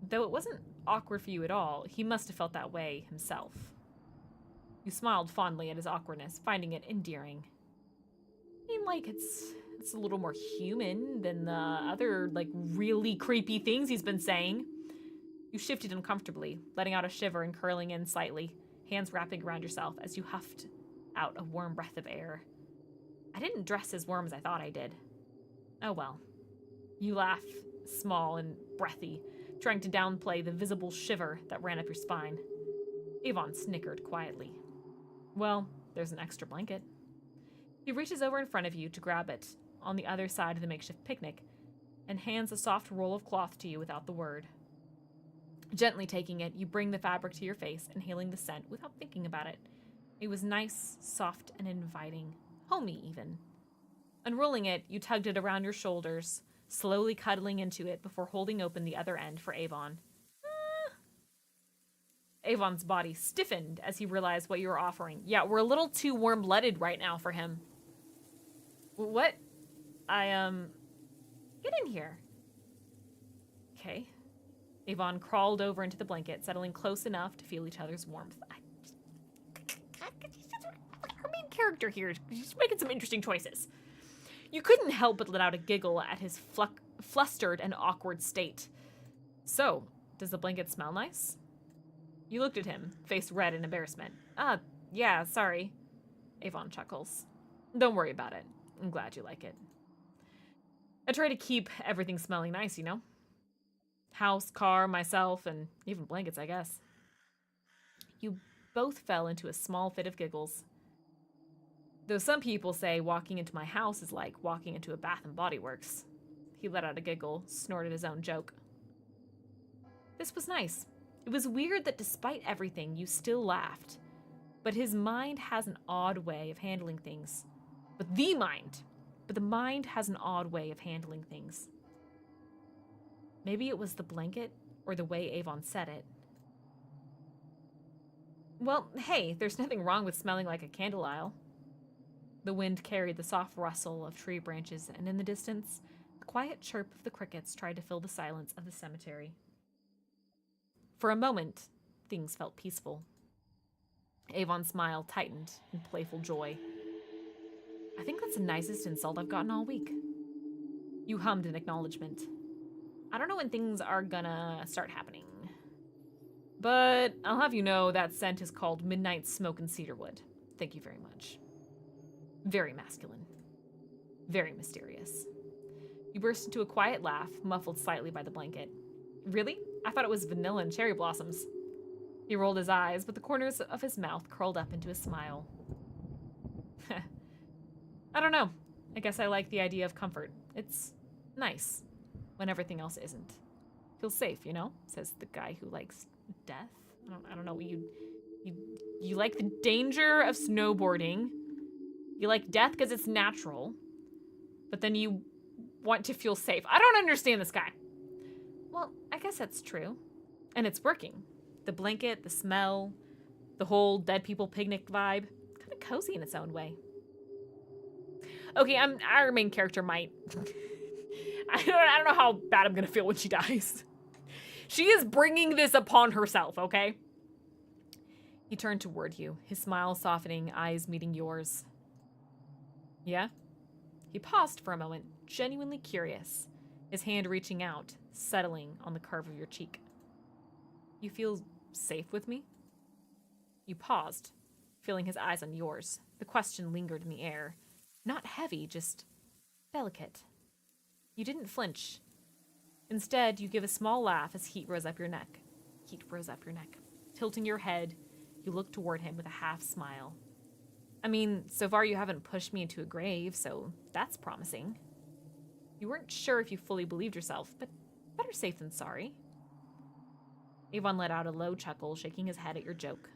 Speaker 1: though it wasn't awkward for you at all, he must have felt that way himself. You smiled fondly at his awkwardness, finding it endearing. I mean, like, it's a little more human than the other, like, really creepy things he's been saying. You shifted uncomfortably, letting out a shiver and curling in slightly, hands wrapping around yourself as you huffed out a warm breath of air. I didn't dress as warm as I thought I did. Oh well. You laugh, small and breathy, trying to downplay the visible shiver that ran up your spine. Avon snickered quietly. Well, there's an extra blanket. He reaches over in front of you to grab it on the other side of the makeshift picnic and hands a soft roll of cloth to you without the word. Gently taking it, you bring the fabric to your face, inhaling the scent without thinking about it. It was nice, soft, and inviting. Homey, even. Unrolling it, you tugged it around your shoulders, slowly cuddling into it before holding open the other end for Avon. Avon's body stiffened as he realized what you were offering. Yeah, we're a little too warm-blooded right now for him. What? Get in here. Okay. Avon crawled over into the blanket, settling close enough to feel each other's warmth. Our main character here, she's making some interesting choices. You couldn't help but let out a giggle at his flustered and awkward state. So, does the blanket smell nice? You looked at him, face red in embarrassment. Yeah, sorry. Avon chuckles. Don't worry about it. I'm glad you like it. I try to keep everything smelling nice, you know? House, car, myself, and even blankets, I guess. You both fell into a small fit of giggles. Though some people say walking into my house is like walking into a Bath and Body Works. He let out a giggle, snorted his own joke. This was nice. It was weird that despite everything, you still laughed. But his mind has an odd way of handling things. But the mind has an odd way of handling things. Maybe it was the blanket or the way Avon said it. Well, hey, there's nothing wrong with smelling like a candle aisle. The wind carried the soft rustle of tree branches, and in the distance, the quiet chirp of the crickets tried to fill the silence of the cemetery. For a moment, things felt peaceful. Avon's smile tightened in playful joy. I think that's the nicest insult I've gotten all week. You hummed in acknowledgement. I don't know when things are gonna start happening. But I'll have you know that scent is called Midnight Smoke and Cedarwood. Thank you very much. Very masculine. Very mysterious. You burst into a quiet laugh, muffled slightly by the blanket. Really? I thought it was vanilla and cherry blossoms. He rolled his eyes, but the corners of his mouth curled up into a smile. I don't know. I guess I like the idea of comfort. It's nice when everything else isn't. Feels safe, you know? Says the guy who likes death. I don't know. You like the danger of snowboarding. You like death because it's natural. But then you want to feel safe. I don't understand this guy. Well, I guess that's true. And it's working. The blanket, the smell, the whole dead people picnic vibe. Kind of cozy in its own way. Okay, our main character might... I don't know how bad I'm going to feel when she dies. She is bringing this upon herself, okay? He turned toward you, his smile softening, eyes meeting yours. Yeah? He paused for a moment, genuinely curious, his hand reaching out, settling on the curve of your cheek. You feel safe with me? You paused, feeling his eyes on yours. The question lingered in the air. Not heavy, just delicate. You didn't flinch. Instead, you give a small laugh as heat rose up your neck. Heat rose up your neck. Tilting your head, you look toward him with a half smile. I mean, so far you haven't pushed me into a grave, so that's promising. You weren't sure if you fully believed yourself, but better safe than sorry. Avon let out a low chuckle, shaking his head at your joke.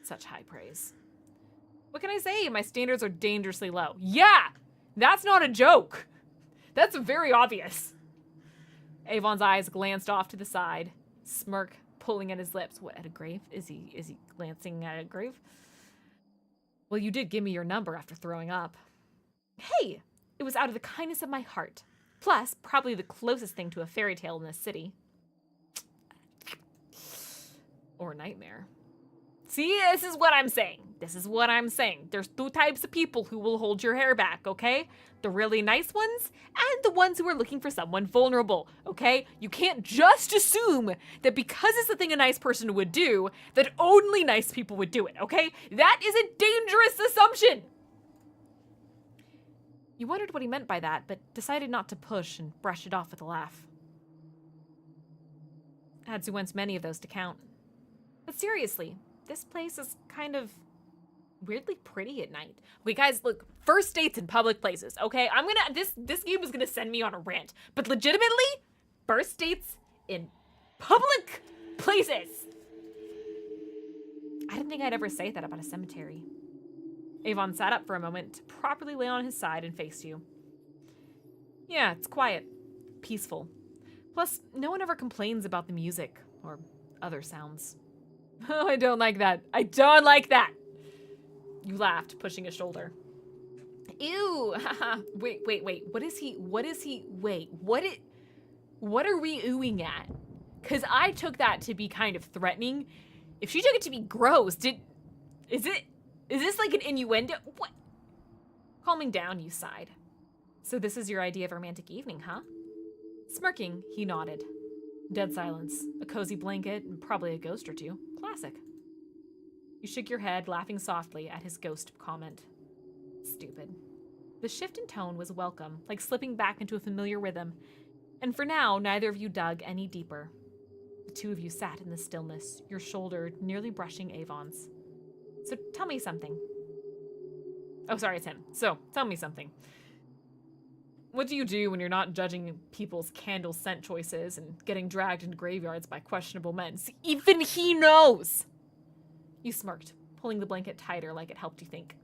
Speaker 1: Such high praise. What can I say? My standards are dangerously low. Yeah! That's not a joke! That's very obvious. Avon's eyes glanced off to the side, smirk pulling at his lips. What, at a grave? Is he glancing at a grave? Well, you did give me your number after throwing up. Hey! It was out of the kindness of my heart. Plus, probably the closest thing to a fairy tale in this city. Or a nightmare. See, this is what I'm saying. This is what I'm saying. There's two types of people who will hold your hair back, okay? The really nice ones and the ones who are looking for someone vulnerable, okay? You can't just assume that because it's the thing a nice person would do, that only nice people would do it, okay? That is a dangerous assumption. You wondered what he meant by that, but decided not to push and brushed it off with a laugh. Adzu wants many of those to count. But seriously, this place is kind of weirdly pretty at night. Okay, guys, look, first dates in public places, okay? This game is gonna send me on a rant, but legitimately, first dates in public places. I didn't think I'd ever say that about a cemetery. Avon sat up for a moment to properly lay on his side and face you. Yeah, it's quiet, peaceful. Plus, no one ever complains about the music or other sounds. Oh, I don't like that. I don't like that. You laughed, pushing a shoulder. Ew. Wait. What are we oohing at? Because I took that to be kind of threatening. If she took it to be gross, is this like an innuendo? What? Calming down, you sighed. So this is your idea of a romantic evening, huh? Smirking, he nodded. Dead silence. A cozy blanket, and probably a ghost or two. Classic. You shook your head, laughing softly at his ghost comment. Stupid. The shift in tone was welcome, like slipping back into a familiar rhythm, and for now, neither of you dug any deeper. The two of you sat in the stillness, your shoulder nearly brushing Avon's. So tell me something. Oh, sorry, it's him. So, tell me something. What do you do when you're not judging people's candle scent choices and getting dragged into graveyards by questionable men? See, even he knows! You smirked, pulling the blanket tighter like it helped you think.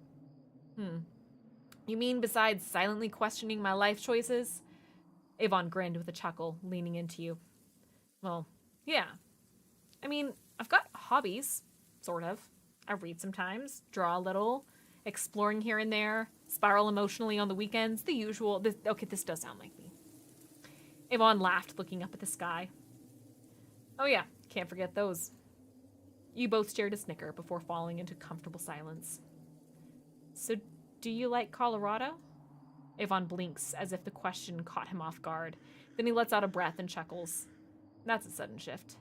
Speaker 1: You mean besides silently questioning my life choices? Avon grinned with a chuckle, leaning into you. Well, yeah. I mean, I've got hobbies, sort of. I read sometimes, draw a little, exploring here and there, spiral emotionally on the weekends, the usual. This does sound like me. Avon laughed, looking up at the sky. Oh yeah, can't forget those. You both shared a snicker before falling into comfortable silence. So, do you like Colorado? Avon blinks as if the question caught him off guard. Then he lets out a breath and chuckles. That's a sudden shift.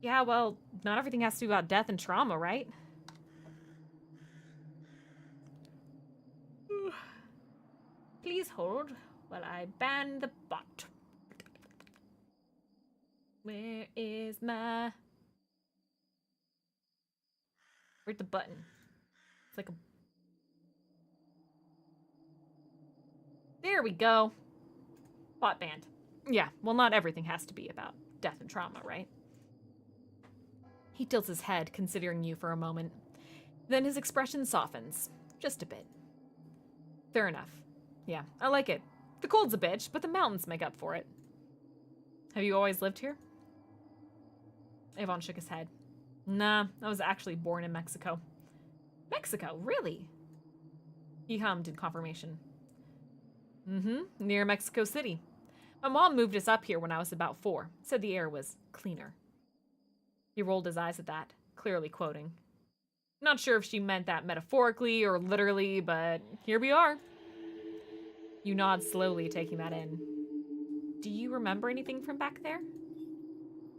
Speaker 1: Yeah, well, not everything has to be about death and trauma, right? Please hold while I ban the bot. Where's the button? It's like a... There we go. Bot banned. Yeah, well, not everything has to be about death and trauma, right? He tilts his head, considering you for a moment. Then his expression softens. Just a bit. Fair enough. Yeah, I like it. The cold's a bitch, but the mountains make up for it. Have you always lived here? Avon shook his head. Nah, I was actually born in Mexico. Mexico? Really? He hummed in confirmation. Near Mexico City. My mom moved us up here when I was about 4, said the air was cleaner. He rolled his eyes at that. clearly quoting. Not sure if she meant that metaphorically or literally, but here we are. You nod slowly, taking that in. Do you remember anything from back there?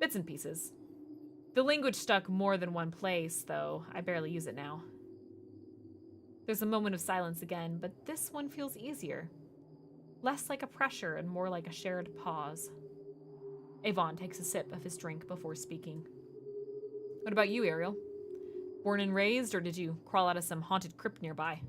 Speaker 1: Bits and pieces. The language stuck more than one place, though I barely use it now. There's a moment of silence again, but this one feels easier. Less like a pressure and more like a shared pause. Avon takes a sip of his drink before speaking. What about you, Ariel? Born and raised, or did you crawl out of some haunted crypt nearby?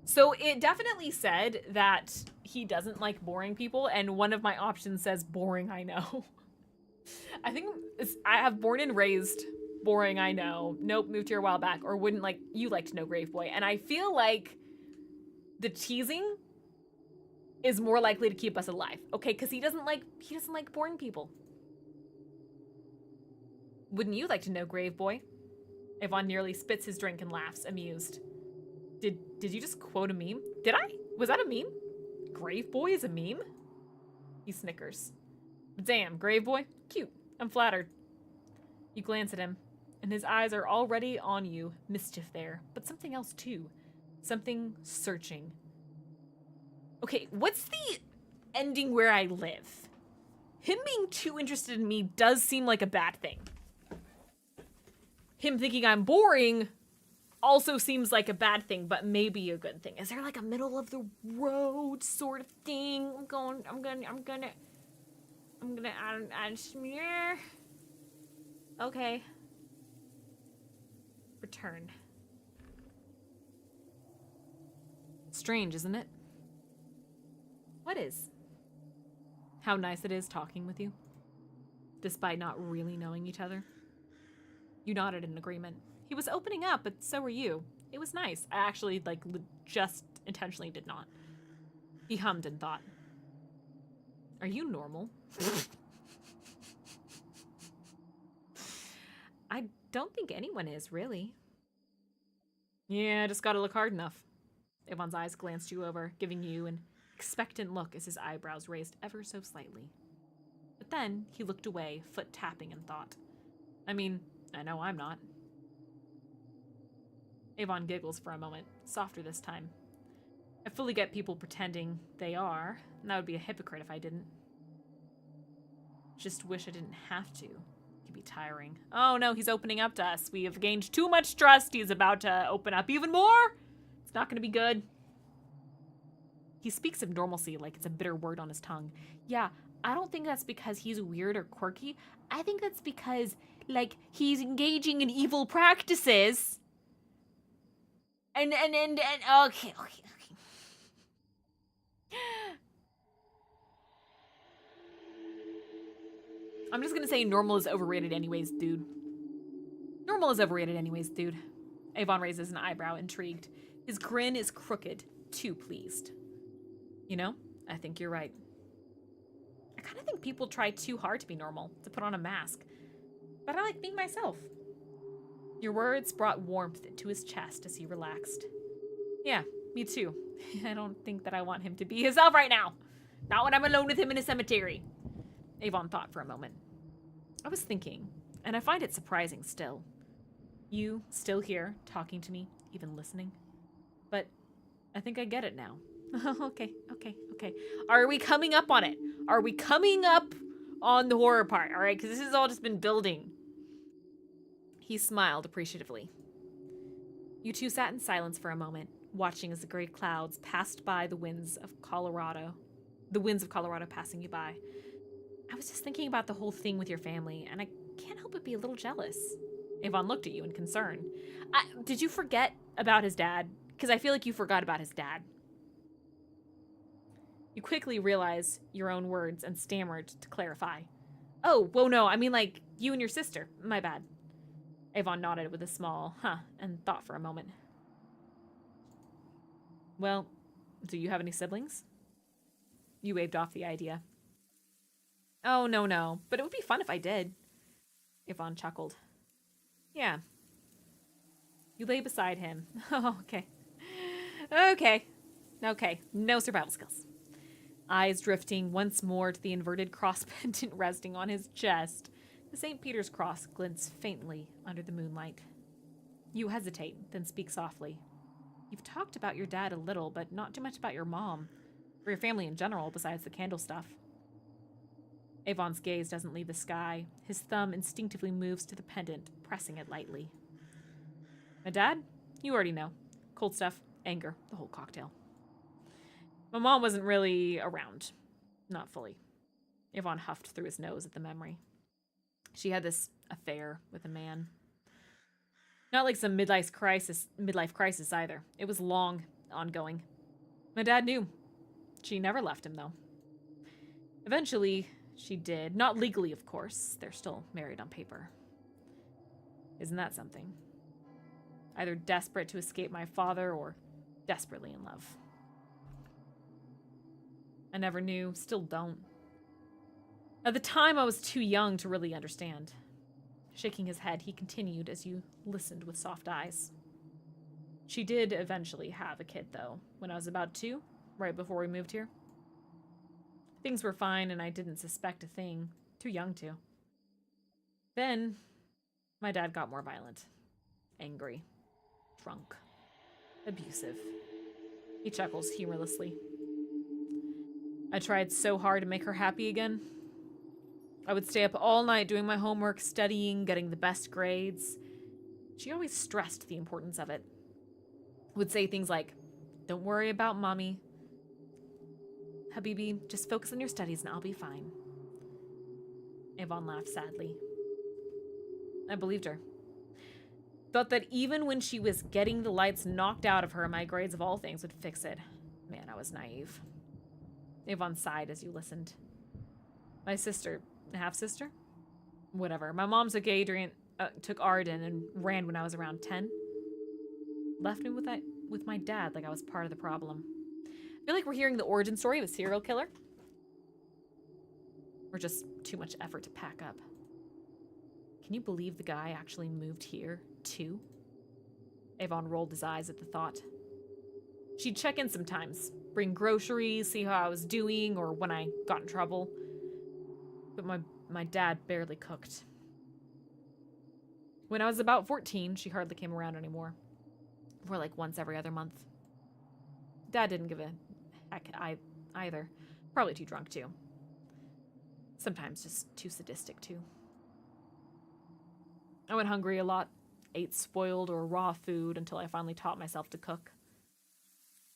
Speaker 1: So it definitely said that he doesn't like boring people, and one of my options says boring, I know. I think I have born and raised, boring, I know. Nope, moved here a while back, or wouldn't like, you like to know Grave Boy. And I feel like the teasing is more likely to keep us alive, okay? Because he doesn't like boring people. Wouldn't you like to know Grave Boy? Avon nearly spits his drink and laughs, amused. Did you just quote a meme? Did I? Was that a meme? Grave Boy is a meme? He snickers. Damn, Grave Boy. Cute. I'm flattered. You glance at him, and his eyes are already on you. Mischief there, but something else too. Something searching. Okay, what's the ending where I live? Him being too interested in me does seem like a bad thing. Him thinking I'm boring also seems like a bad thing, but maybe a good thing. Is there like a middle of the road sort of thing? Okay. Return. Strange, isn't it? What is? How nice it is talking with you, despite not really knowing each other. You nodded in agreement. He was opening up, but so were you. It was nice. I actually, just intentionally did not. He hummed and thought. Are you normal? I don't think anyone is, really. Yeah, I just gotta look hard enough. Avon's eyes glanced you over, giving you an expectant look as his eyebrows raised ever so slightly. But then he looked away, foot tapping in thought. I mean, I know I'm not. Avon giggles for a moment, softer this time. I fully get people pretending they are, and that would be a hypocrite if I didn't. Just wish I didn't have to. It could be tiring. Oh no, he's opening up to us. We have gained too much trust. He's about to open up even more. It's not going to be good. He speaks of normalcy like it's a bitter word on his tongue. Yeah, I don't think that's because he's weird or quirky. I think that's because, he's engaging in evil practices. And okay. I'm just gonna say normal is overrated anyways, dude. Normal is overrated anyways, dude. Avon raises an eyebrow, intrigued. His grin is crooked, too pleased. You know, I think you're right. I kind of think people try too hard to be normal, to put on a mask. But I like being myself. Your words brought warmth to his chest as he relaxed. Yeah, me too. I don't think that I want him to be himself right now. Not when I'm alone with him in a cemetery. Avon thought for a moment. I was thinking, and I find it surprising still. You still here, talking to me, even listening. But I think I get it now. Okay. Are we coming up on it? Are we coming up on the horror part? All right, because this has all just been building. He smiled appreciatively. You two sat in silence for a moment, watching as the gray clouds passed by the winds of Colorado passing you by. I was just thinking about the whole thing with your family, and I can't help but be a little jealous. Avon looked at you in concern. Did you forget about his dad? Because I feel like you forgot about his dad. You quickly realized your own words and stammered to clarify. Oh, well, no, I mean, you and your sister. My bad. Avon nodded with a small and thought for a moment. Well, do you have any siblings? You waved off the idea. Oh, no, but it would be fun if I did. Avon chuckled. Yeah. You lay beside him. Oh, okay. No survival skills. eyes drifting once more to the inverted cross pendant resting on his chest. The St. Peter's cross glints faintly under the moonlight. You hesitate, then speak softly. You've talked about your dad a little, but not too much about your mom, or your family in general, besides the candle stuff. Avon's gaze doesn't leave the sky. His thumb instinctively moves to the pendant, pressing it lightly. My dad? You already know. Cold stuff, anger, the whole cocktail. My mom wasn't really around. Not fully. Avon huffed through his nose at the memory. She had this affair with a man. Not like some midlife crisis either. It was long, ongoing. My dad knew. She never left him, though. Eventually, she did. Not legally, of course. They're still married on paper. Isn't that something? Either desperate to escape my father or desperately in love. I never knew, still don't. At the time, I was too young to really understand. Shaking his head, he continued as you listened with soft eyes. She did eventually have a kid, though, when I was about 2, right before we moved here. Things were fine, and I didn't suspect a thing. Too young to. Then, my dad got more violent. Angry. Drunk. Abusive. He chuckles humorlessly. I tried so hard to make her happy again. I would stay up all night doing my homework, studying, getting the best grades. She always stressed the importance of it. Would say things like, "Don't worry about mommy. Habibi, just focus on your studies and I'll be fine." Avon laughed sadly. I believed her. Thought that even when she was getting the lights knocked out of her, my grades of all things would fix it. Man, I was naive. Avon sighed as you listened. My sister, half-sister? Whatever. My mom took Arden and ran when I was around 10. Left me with my dad like I was part of the problem. I feel like we're hearing the origin story of a serial killer. Or just too much effort to pack up. Can you believe the guy actually moved here, too? Avon rolled his eyes at the thought. She'd check in sometimes, bring groceries, see how I was doing, or when I got in trouble. But my dad barely cooked. When I was about 14, she hardly came around anymore. More like once every other month. Dad didn't give a heck either. Probably too drunk, too. Sometimes just too sadistic, too. I went hungry a lot. Ate spoiled or raw food until I finally taught myself to cook.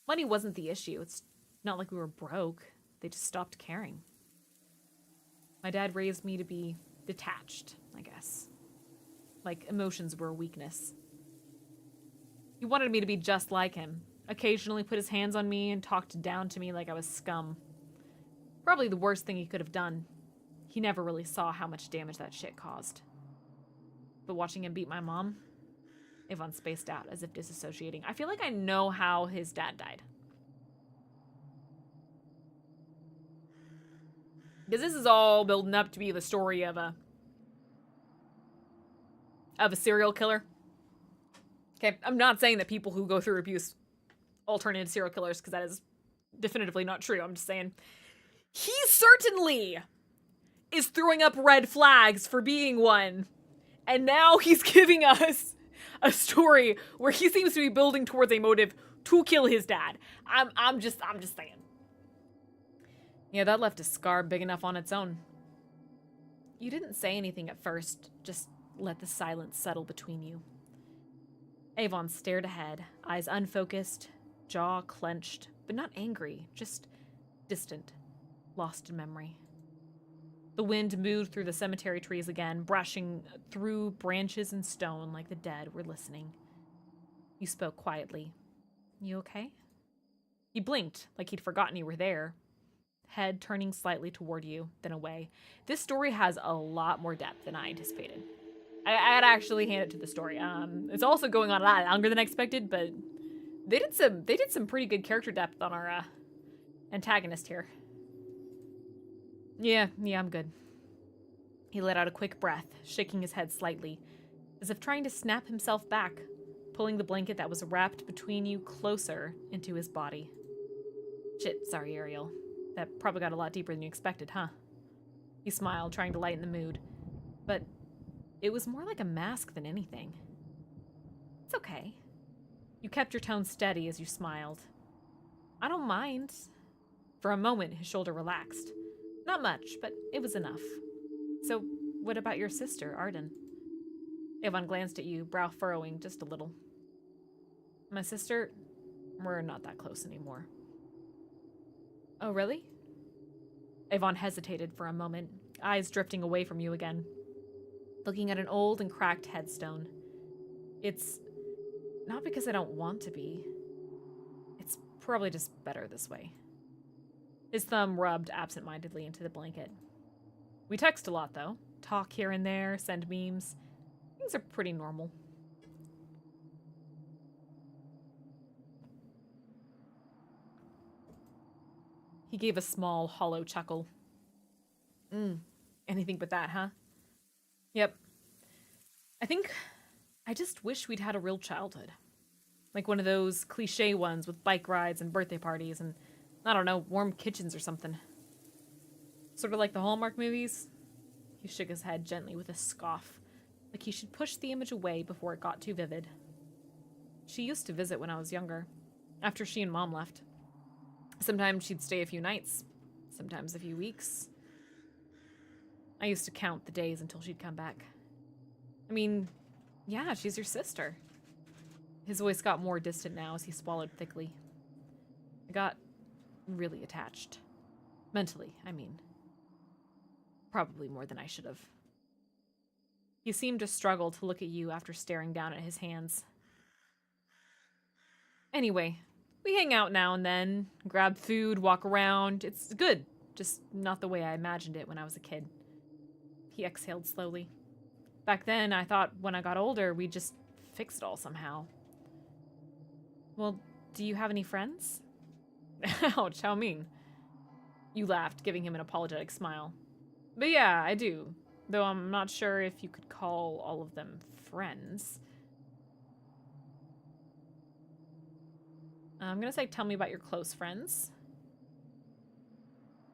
Speaker 1: Money wasn't the issue. It's not like we were broke. They just stopped caring. My dad raised me to be detached, I guess. Like emotions were a weakness. He wanted me to be just like him. Occasionally put his hands on me and talked down to me like I was scum. Probably the worst thing he could have done. He never really saw how much damage that shit caused. But watching him beat my mom, Avon spaced out as if disassociating. I feel like I know how his dad died. Because this is all building up to be the story of a serial killer. Okay, I'm not saying that people who go through abuse all turn into serial killers, because that is definitively not true. I'm just saying he certainly is throwing up red flags for being one. And now he's giving us a story where he seems to be building towards a motive to kill his dad. I'm just saying. Yeah, that left a scar big enough on its own. You didn't say anything at first, just let the silence settle between you. Avon stared ahead, eyes unfocused, jaw clenched, but not angry, just distant, lost in memory. The wind moved through the cemetery trees again, brushing through branches and stone like the dead were listening. You spoke quietly. You okay? He blinked, like he'd forgotten you were there. Head turning slightly toward you, then away. This story has a lot more depth than I anticipated. I'd actually hand it to the story. It's also going on a lot longer than expected, but they did some pretty good character depth on our antagonist here. Yeah, I'm good. He let out a quick breath, shaking his head slightly, as if trying to snap himself back, pulling the blanket that was wrapped between you closer into his body. Shit, sorry, Ariel. That probably got a lot deeper than you expected, huh? He smiled, trying to lighten the mood. But it was more like a mask than anything. It's okay. You kept your tone steady as you smiled. I don't mind. For a moment, his shoulder relaxed. Not much, but it was enough. So, what about your sister, Arden? Avon glanced at you, brow furrowing just a little. My sister, we're not that close anymore. Oh, really? Avon hesitated for a moment, eyes drifting away from you again, looking at an old and cracked headstone. It's not because I don't want to be. It's probably just better this way. His thumb rubbed absent-mindedly into the blanket. We text a lot, though. Talk here and there, send memes. Things are pretty normal. He gave a small, hollow chuckle. Anything but that, huh? Yep. I just wish we'd had a real childhood. Like one of those cliche ones with bike rides and birthday parties and, I don't know, warm kitchens or something. Sort of like the Hallmark movies. He shook his head gently with a scoff, like he should push the image away before it got too vivid. She used to visit when I was younger, after she and Mom left. Sometimes she'd stay a few nights, sometimes a few weeks. I used to count the days until she'd come back. I mean, yeah, she's your sister. His voice got more distant now as he swallowed thickly. I got really attached. Mentally, I mean. Probably more than I should have. He seemed to struggle to look at you after staring down at his hands. Anyway, we hang out now and then, grab food, walk around. It's good, just not the way I imagined it when I was a kid. He exhaled slowly. Back then, I thought when I got older, we'd just fix it all somehow. Well, do you have any friends? Ouch, how mean. You laughed, giving him an apologetic smile. But yeah, I do. Though I'm not sure if you could call all of them friends. I'm gonna say tell me about your close friends.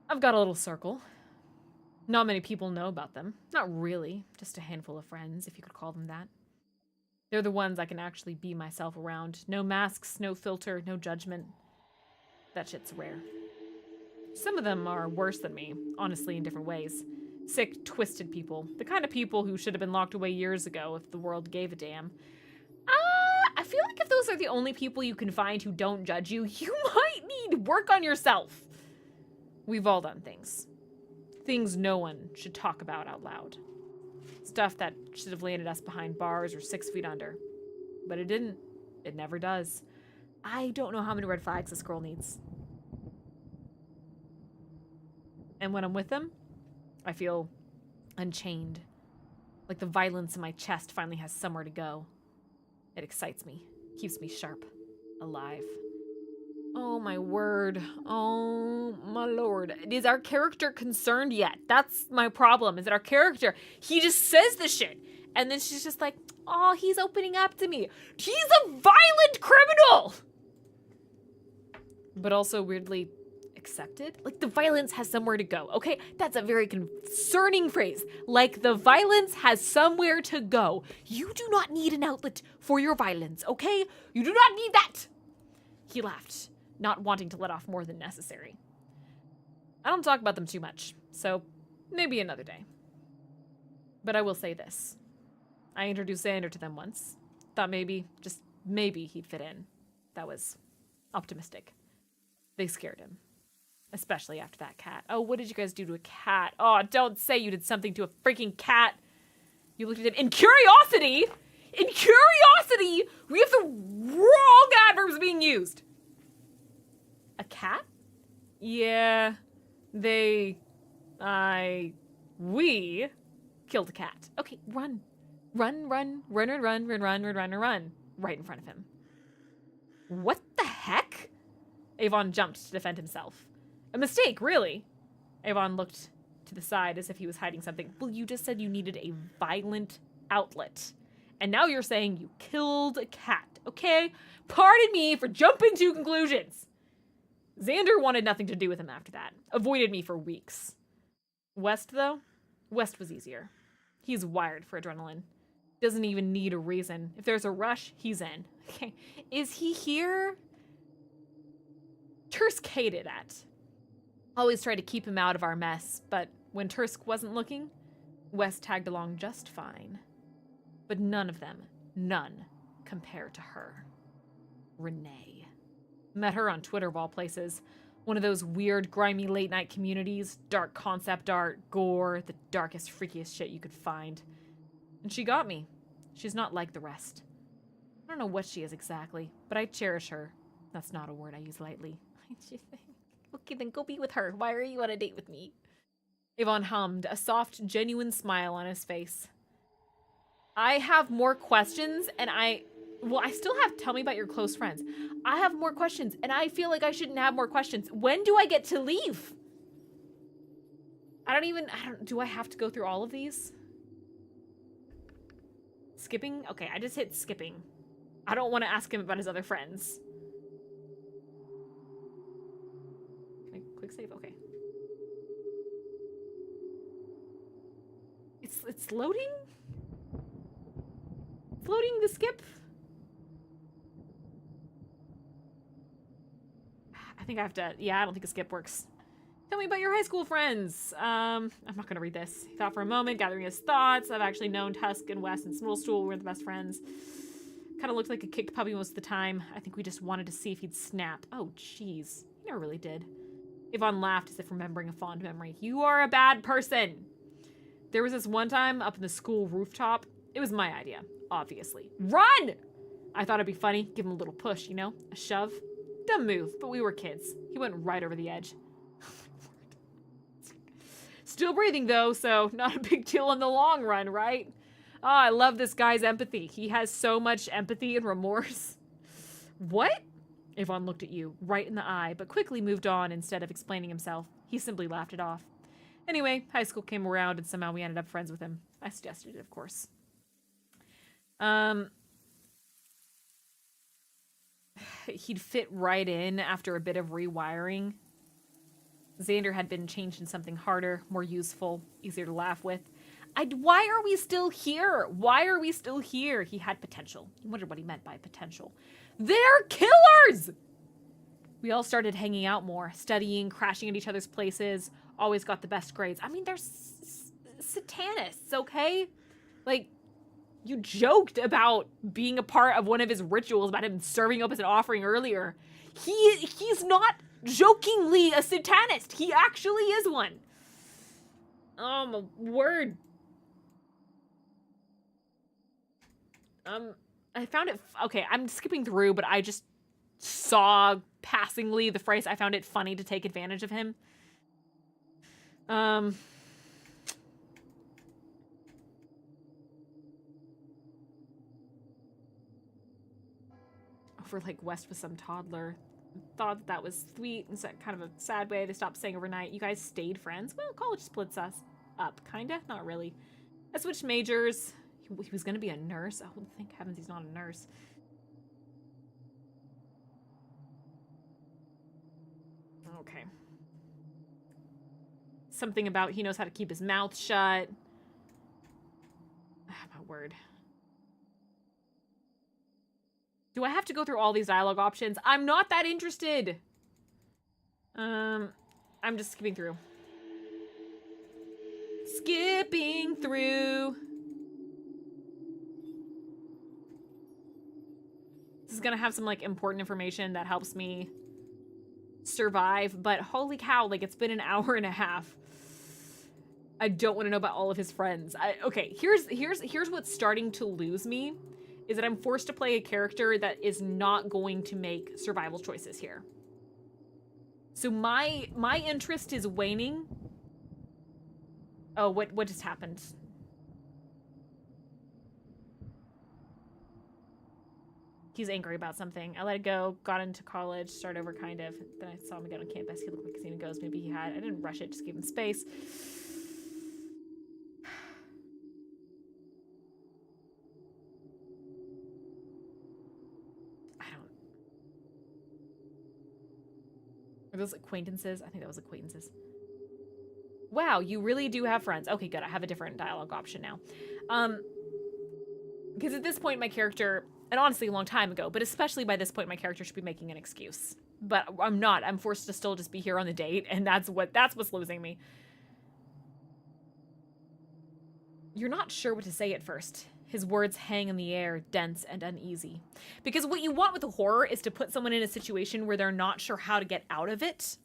Speaker 1: I've got a little circle. Not many people know about them. Not really. Just a handful of friends, if you could call them that. They're the ones I can actually be myself around. No masks, no filter, no judgment. That shit's rare. Some of them are worse than me, honestly, in different ways. Sick, twisted people. The kind of people who should have been locked away years ago if the world gave a damn. I feel like if those are the only people you can find who don't judge you, you might need work on yourself. We've all done things. Things no one should talk about out loud. Stuff that should have landed us behind bars or 6 feet under. But it didn't. It never does. I don't know how many red flags this girl needs. And when I'm with them, I feel unchained. Like the violence in my chest finally has somewhere to go. It excites me, keeps me sharp, alive. Oh my word. Oh my lord. Is our character concerned yet? That's my problem, is that our character, he just says the shit. And then she's just like, oh, he's opening up to me. He's a violent criminal! But also weirdly accepted? Like the violence has somewhere to go, okay? That's a very concerning phrase. Like the violence has somewhere to go. You do not need an outlet for your violence, okay? You do not need that! He laughed, not wanting to let off more than necessary. I don't talk about them too much, so maybe another day. But I will say this. I introduced Xander to them once. Thought maybe, just maybe he'd fit in. That was optimistic. They scared him. Especially after that cat. Oh, what did you guys do to a cat? Oh, don't say you did something to a freaking cat. You looked at him in curiosity. In curiosity, we have the wrong adverbs being used. A cat? Yeah, we killed a cat. Okay, run. Run. Right in front of him. What the heck? Avon jumped to defend himself. A mistake, really. Avon looked to the side as if he was hiding something. Well, you just said you needed a violent outlet. And now you're saying you killed a cat, okay? Pardon me for jumping to conclusions. Xander wanted nothing to do with him after that. Avoided me for weeks. West, though? West was easier. He's wired for adrenaline. Doesn't even need a reason. If there's a rush, he's in. Okay. Is he here? Tursk hated that. Always tried to keep him out of our mess, but when Tursk wasn't looking, West tagged along just fine. But none of them, none, compare to her. Renee. Met her on Twitter of all places. One of those weird, grimy late-night communities. Dark concept art, gore, the darkest, freakiest shit you could find. And she got me. She's not like the rest. I don't know what she is exactly, but I cherish her. That's not a word I use lightly. Okay, then go be with her. Why are you on a date with me? Yvonne hummed, a soft, genuine smile on his face. I have more questions, and I still have tell me about your close friends. I have more questions, and I feel like I shouldn't have more questions. When do I get to leave? Do I have to go through all of these? Skipping? Okay, I just hit skipping. I don't want to ask him about his other friends. Can I quick save? Okay. It's loading? It's loading the skip? I think I have to, yeah, I don't think a skip works. Tell me about your high school friends. I'm not gonna read this. He thought for a moment, gathering his thoughts. I've actually known Tusk and Wes since middle school. We're the best friends. Kind of looked like a kicked puppy most of the time. I think we just wanted to see if he'd snap. Oh, jeez. He never really did. Yvonne laughed as if remembering a fond memory. You are a bad person. There was this one time up in the school rooftop. It was my idea, obviously. Run! I thought it'd be funny. Give him a little push, you know? A shove. Dumb move, but we were kids. He went right over the edge. Still breathing, though, so not a big deal in the long run, right? Oh, I love this guy's empathy. He has so much empathy and remorse. What? Yvonne looked at you, right in the eye, but quickly moved on instead of explaining himself. He simply laughed it off. Anyway, high school came around and somehow we ended up friends with him. I suggested it, of course. He'd fit right in after a bit of rewiring. Xander had been changed into something harder, more useful, easier to laugh with. Why are we still here? Why are we still here? He had potential. He wondered what he meant by potential. They're killers! We all started hanging out more, studying, crashing at each other's places, always got the best grades. I mean, they're satanists, okay? Like, you joked about being a part of one of his rituals, about him serving up as an offering earlier. He's not jokingly a satanist. He actually is one. Oh, my word. I found it, okay, I'm skipping through, but I just saw passingly the phrase, I found it funny to take advantage of him. Over like West with some toddler. Thought that was sweet in kind of a sad way. They stopped saying overnight. You guys stayed friends? Well, college splits us up, kinda. Not really. I switched majors. He was gonna be a nurse. Oh, thank heavens he's not a nurse. Okay. Something about he knows how to keep his mouth shut. Ah, my word. Do I have to go through all these dialogue options? I'm not that interested. I'm just skipping through. Skipping through. This is gonna have some like important information that helps me survive, but holy cow, like it's been an hour and a half. I don't want to know about all of his friends. Okay, here's what's starting to lose me, is that I'm forced to play a character that is not going to make survival choices here. So my interest is waning. Oh, what just happened? He's angry about something. I let it go, got into college, started over kind of. Then I saw him again on campus. He looked like Casino Goes. Maybe he had. I didn't rush it, just gave him space. Are those acquaintances? I think that was acquaintances. Wow, you really do have friends. Okay, good. I have a different dialogue option now. Because at this point, my character, and honestly a long time ago, but especially by this point, my character should be making an excuse. But I'm not. I'm forced to still just be here on the date, and that's what's losing me. You're not sure what to say at first. His words hang in the air, dense and uneasy. Because what you want with a horror is to put someone in a situation where they're not sure how to get out of it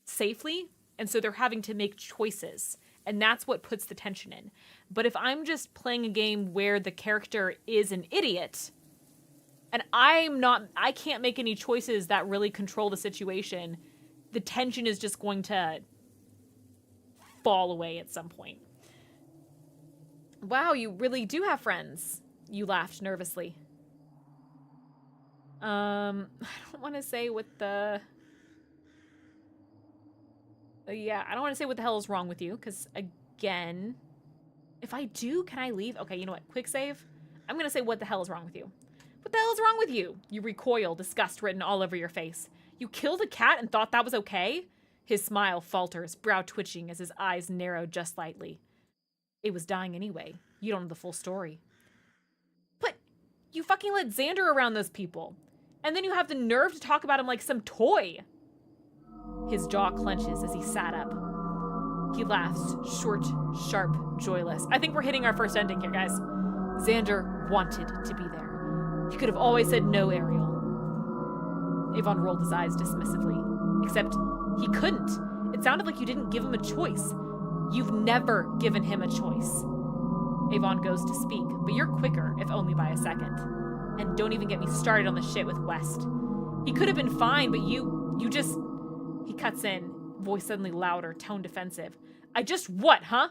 Speaker 1: safely, and so they're having to make choices. And that's what puts the tension in. But if I'm just playing a game where the character is an idiot, and I can't make any choices that really control the situation, the tension is just going to fall away at some point. Wow, you really do have friends. You laughed nervously. I don't want to say what the... Yeah, I don't want to say what the hell is wrong with you, because, again, if I do, can I leave? Okay, you know what? Quick save. I'm going to say what the hell is wrong with you. What the hell is wrong with you? You recoil, disgust written all over your face. You killed a cat and thought that was okay? His smile falters, brow twitching as his eyes narrow just slightly. It was dying anyway. You don't know the full story. But you fucking let Xander around those people. And then you have the nerve to talk about him like some toy. His jaw clenches as he sat up. He laughs, short, sharp, joyless. I think we're hitting our first ending here, guys. Xander wanted to be there. He could have always said no, Ariel. Avon rolled his eyes dismissively. Except he couldn't. It sounded like you didn't give him a choice. You've never given him a choice. Avon goes to speak, but you're quicker, if only by a second. And don't even get me started on the shit with West. He could have been fine, but you just... He cuts in, voice suddenly louder, tone defensive. I just what, huh?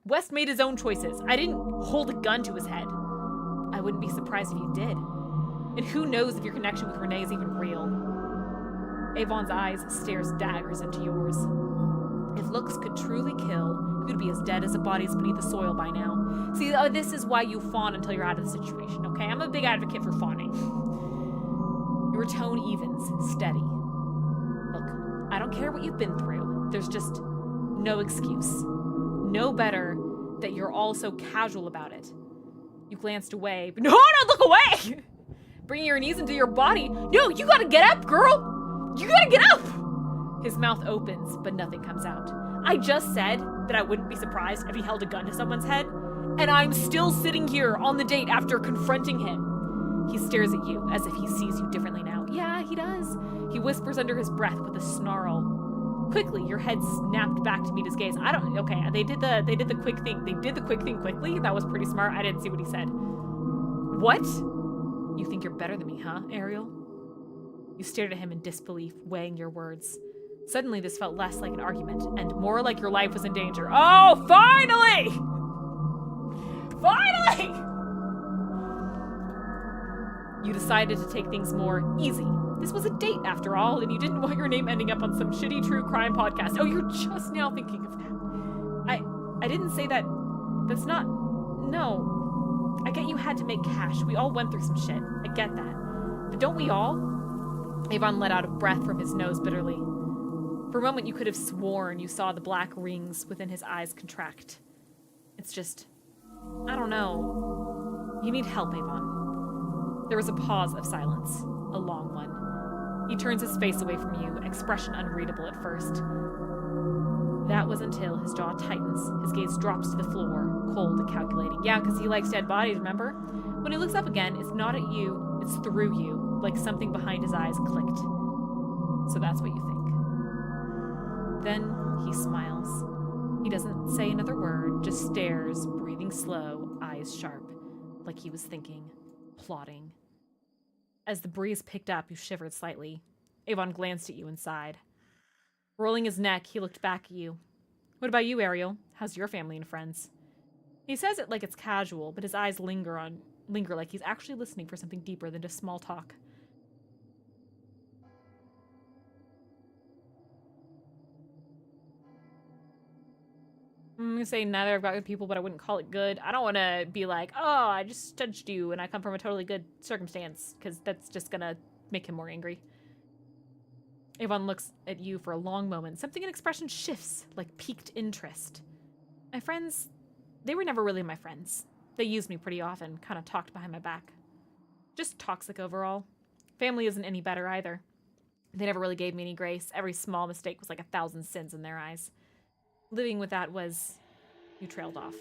Speaker 1: West made his own choices. I didn't hold a gun to his head. I wouldn't be surprised if you did. And who knows if your connection with Renee is even real. Avon's eyes stares daggers into yours. If looks could truly kill, you'd be as dead as the bodies beneath the soil by now. See, this is why you fawn until you're out of the situation, okay? I'm a big advocate for fawning. Your tone evens, steady. Look, I don't care what you've been through. There's just no excuse. No better that you're all so casual about it. You glanced away, but no, look away! Bringing your knees into your body. No, you gotta get up, girl! You gotta get up! His mouth opens, but nothing comes out. I just said that I wouldn't be surprised if he held a gun to someone's head, and I'm still sitting here on the date after confronting him. He stares at you as if he sees you differently now. Yeah, he does. He whispers under his breath with a snarl. Quickly, your head snapped back to meet his gaze. Okay, they did the quick thing. They did the quick thing quickly. That was pretty smart. I didn't see what he said. What? You think you're better than me, huh, Ariel? You stared at him in disbelief, weighing your words. Suddenly, this felt less like an argument and more like your life was in danger. Oh, finally! Finally! You decided to take things more easy. This was a date, after all, and you didn't want your name ending up on some shitty true crime podcast. Oh, you're just now thinking of that. I didn't say that. That's not... No. I get you had to make cash. We all went through some shit. I get that. But don't we all? Avon let out a breath from his nose bitterly. For a moment, you could have sworn you saw the black rings within his eyes contract. It's just... I don't know. You need help, Avon. There was a pause of silence. A long one. He turns his face away from you, expression unreadable at first. That was until his jaw tightens, his gaze drops to the floor, cold and calculating. Yeah, because he likes dead bodies, remember? When he looks up again, it's not at you, it's through you, like something behind his eyes clicked. So that's what you think. Then he smiles. He doesn't say another word, just stares, breathing slow, eyes sharp, like he was thinking, plotting. As the breeze picked up, you shivered slightly. Avon glanced at you and sighed. Rolling his neck, he looked back at you. What about you, Ariel? How's your family and friends? He says it like it's casual, but his eyes linger like he's actually listening for something deeper than just small talk. I'm gonna say neither. I've got good people, but I wouldn't call it good. I don't want to be like, oh, I just judged you and I come from a totally good circumstance, because that's just gonna make him more angry. Avon looks at you for a long moment. Something in expression shifts, like piqued interest. My friends, they were never really my friends. They used me pretty often, kind of talked behind my back. Just toxic overall. Family isn't any better either. They never really gave me any grace. Every small mistake was like 1,000 sins in their eyes. Living with that was... You trailed off.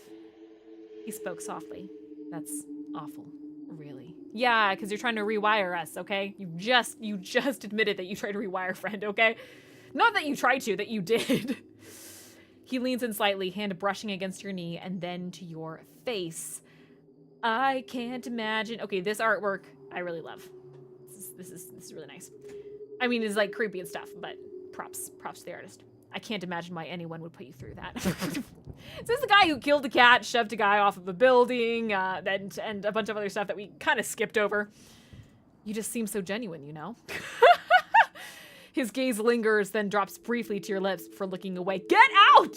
Speaker 1: He spoke softly. That's awful. Really? Yeah, because you're trying to rewire us, okay? You just admitted that you tried to rewire, friend, okay? Not that you tried to, that you did. He leans in slightly, hand brushing against your knee, and then to your face. I can't imagine. Okay, this artwork I really love. This is really nice. I mean, it's like creepy and stuff, but props to the artist. I can't imagine why anyone would put you through that. This is the guy who killed a cat, shoved a guy off of a building, and a bunch of other stuff that we kind of skipped over. You just seem so genuine, you know? His gaze lingers, then drops briefly to your lips before looking away. Get out!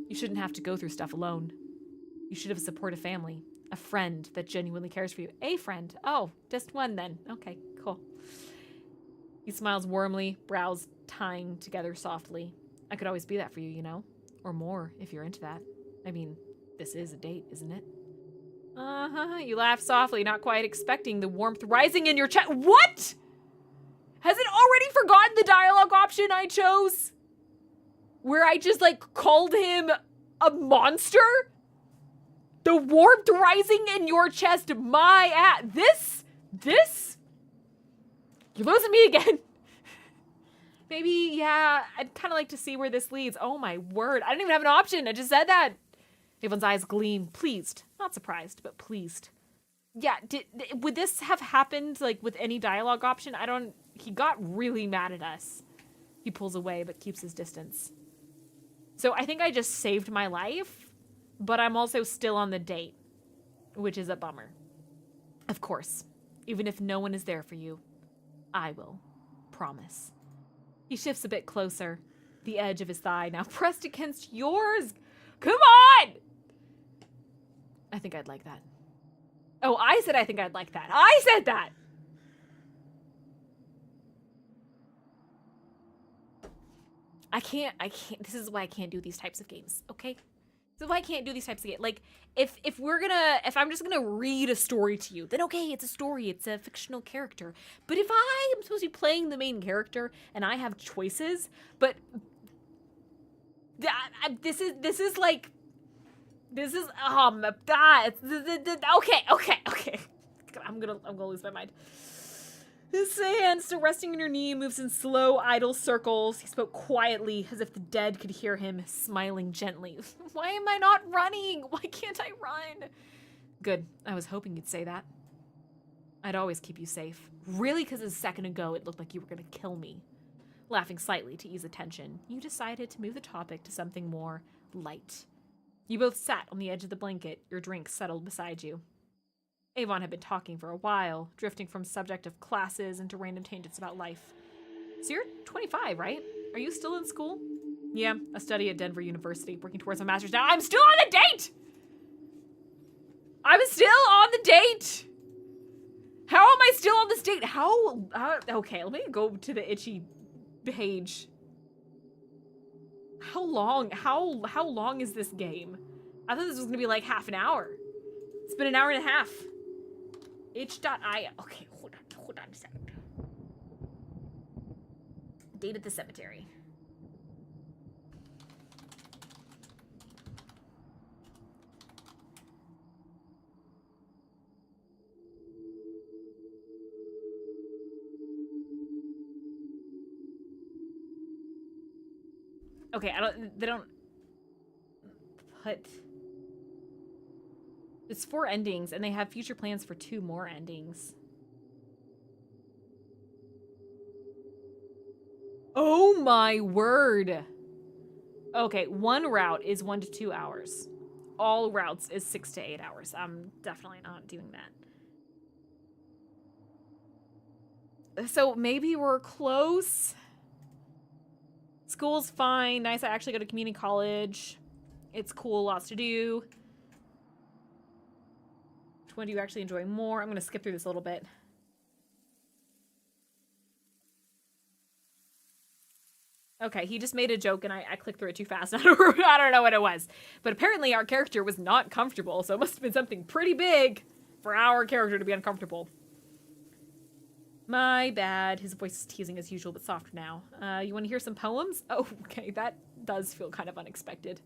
Speaker 1: You shouldn't have to go through stuff alone. You should have a supportive family. A friend that genuinely cares for you. A friend. Oh, just one then. Okay, cool. He smiles warmly, brows tying together softly. I could always be that for you, you know? Or more, if you're into that. I mean, this is a date, isn't it? Uh-huh. You laugh softly, not quite expecting the warmth rising in your chest. What? Has it already forgotten the dialogue option I chose? Where I just, like, called him a monster? The warmth rising in your chest, my ass. This? You're losing me again. Maybe, yeah, I'd kind of like to see where this leads. Oh my word, I didn't even have an option. I just said that. Avon's eyes gleam, pleased. Not surprised, but pleased. Yeah, would this have happened, like, with any dialogue option? He got really mad at us. He pulls away, but keeps his distance. So I think I just saved my life, but I'm also still on the date, which is a bummer. Of course, even if no one is there for you, I will. Promise. He shifts a bit closer, the edge of his thigh now pressed against yours. Come on! I think I'd like that. Oh, I said I think I'd like that. I said that! I can't, this is why I can't do these types of games, okay? This is why I can't do these types of games. Like, if I'm just gonna read a story to you, then okay, it's a story, it's a fictional character. But if I am supposed to be playing the main character and I have choices, but this is okay. I'm gonna lose my mind. His hand, still resting on your knee, moves in slow, idle circles. He spoke quietly, as if the dead could hear him, smiling gently. Why am I not running? Why can't I run? Good. I was hoping you'd say that. I'd always keep you safe. Really, because a second ago it looked like you were going to kill me. Laughing slightly to ease the tension, you decided to move the topic to something more light. You both sat on the edge of the blanket, your drink settled beside you. Avon had been talking for a while, drifting from subject of classes into random tangents about life. So you're 25, right? Are you still in school? Yeah, I study at Denver University, working towards my master's now. I'm still on the date! I'm still on the date! How am I still on this date? Okay, let me go to the itchy page. How long is this game? I thought this was gonna be like half an hour. It's been an hour and a half. Itch.io. Okay, hold on a second. Date at the cemetery. Okay, they don't put... It's 4 endings, and they have future plans for 2 more endings. Oh my word! Okay, one route is 1 to 2 hours. All routes is 6 to 8 hours. I'm definitely not doing that. So maybe we're close. School's fine. Nice, I actually go to community college. It's cool, lots to do. Which one do you actually enjoy more? I'm going to skip through this a little bit. Okay, he just made a joke and I clicked through it too fast. I don't know what it was. But apparently our character was not comfortable, so it must have been something pretty big for our character to be uncomfortable. My bad. His voice is teasing as usual, but softer now. You want to hear some poems? Oh, okay, that does feel kind of unexpected.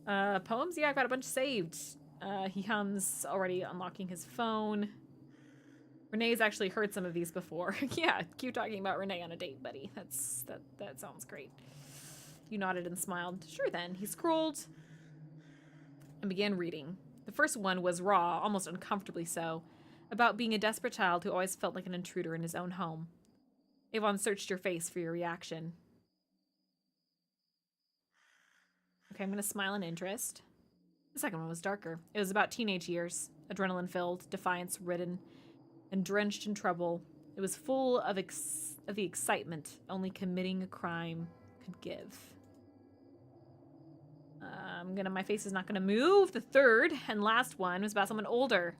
Speaker 1: Poems? Yeah, I've got a bunch saved. He hums, already unlocking his phone. Renee's actually heard some of these before. Yeah, cute talking about Renee on a date, buddy. That sounds great. You nodded and smiled. Sure then. He scrolled and began reading. The first one was raw, almost uncomfortably so, about being a desperate child who always felt like an intruder in his own home. Avon searched your face for your reaction. Okay, I'm gonna smile in interest. The second one was darker. It was about teenage years, adrenaline-filled, defiance-ridden, and drenched in trouble. It was full of the excitement only committing a crime could give. My face is not gonna move. The third and last one was about someone older.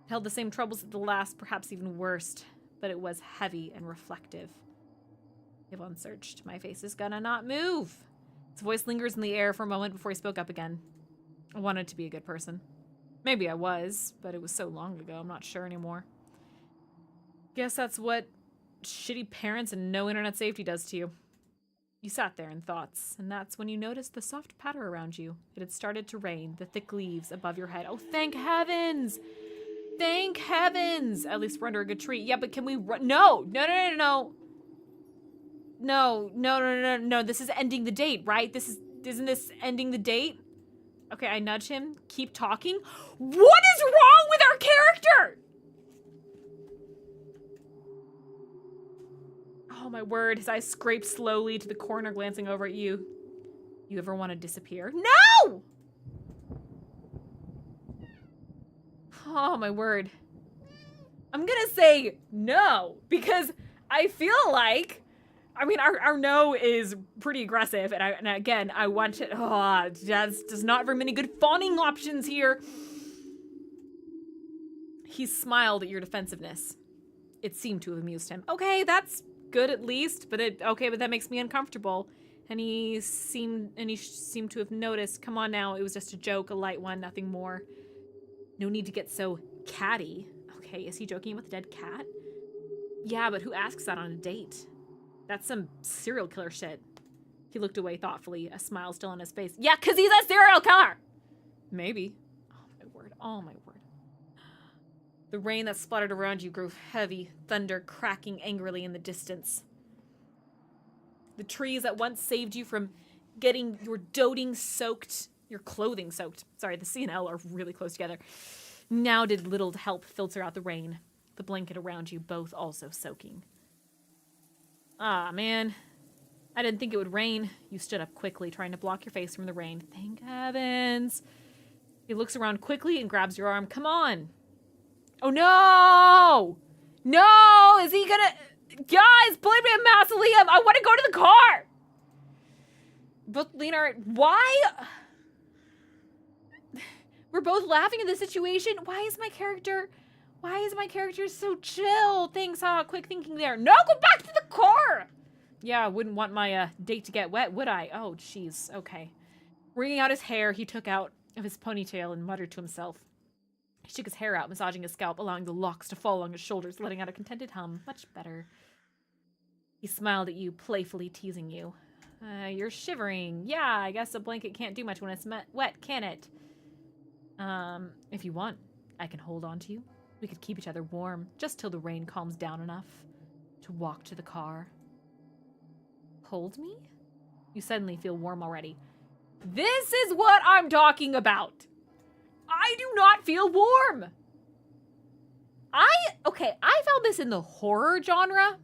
Speaker 1: It held the same troubles as the last, perhaps even worse, but it was heavy and reflective. Yvonne searched. My face is gonna not move. His voice lingers in the air for a moment before he spoke up again. I wanted to be a good person. Maybe I was, but it was so long ago, I'm not sure anymore. Guess that's what shitty parents and no internet safety does to you. You sat there in thoughts, and that's when you noticed the soft patter around you. It had started to rain, the thick leaves above your head. Oh, thank heavens! Thank heavens! At least we're under a good tree. Yeah, but can we run? No! No. No, this is ending the date, right? Isn't this ending the date? Okay, I nudge him. Keep talking. What is wrong with our character? Oh my word, his eyes scrape slowly to the corner, glancing over at you. You ever want to disappear? No! Oh my word. I'm gonna say no, because I feel like, I mean, our no is pretty aggressive, and again, I want to, there's not very many good fawning options here. He smiled at your defensiveness. It seemed to have amused him. Okay, that's good at least, but that makes me uncomfortable. And he seemed to have noticed. Come on now, it was just a joke, a light one, nothing more. No need to get so catty. Okay, is he joking with a dead cat? Yeah, but who asks that on a date? That's some serial killer shit. He looked away thoughtfully, a smile still on his face. Yeah, 'cause he's a serial killer! Maybe. Oh my word. The rain that splattered around you grew heavy, thunder cracking angrily in the distance. The trees that once saved you from getting your clothing soaked. Sorry, the C and L are really close together. Now did little to help filter out the rain, the blanket around you both also soaking. Ah, man. I didn't think it would rain. You stood up quickly, trying to block your face from the rain. Thank heavens. He looks around quickly and grabs your arm. Come on. Oh, no! No! Is he gonna... Guys, blame me a mausoleum! I want to go to the car! Both Lena... Why? We're both laughing at the situation. Why is my character so chill? Thanks, quick thinking there. No, go back to the car! Yeah, I wouldn't want my date to get wet, would I? Oh, jeez. Okay. Wringing out his hair, he took out of his ponytail and muttered to himself. He shook his hair out, massaging his scalp, allowing the locks to fall along his shoulders, letting out a contented hum. Much better. He smiled at you, playfully teasing you. You're shivering. Yeah, I guess a blanket can't do much when it's wet, can it? If you want, I can hold on to you. We could keep each other warm, just till the rain calms down enough to walk to the car. Hold me? You suddenly feel warm already. This is what I'm talking about. I do not feel warm. I found this in the horror genre.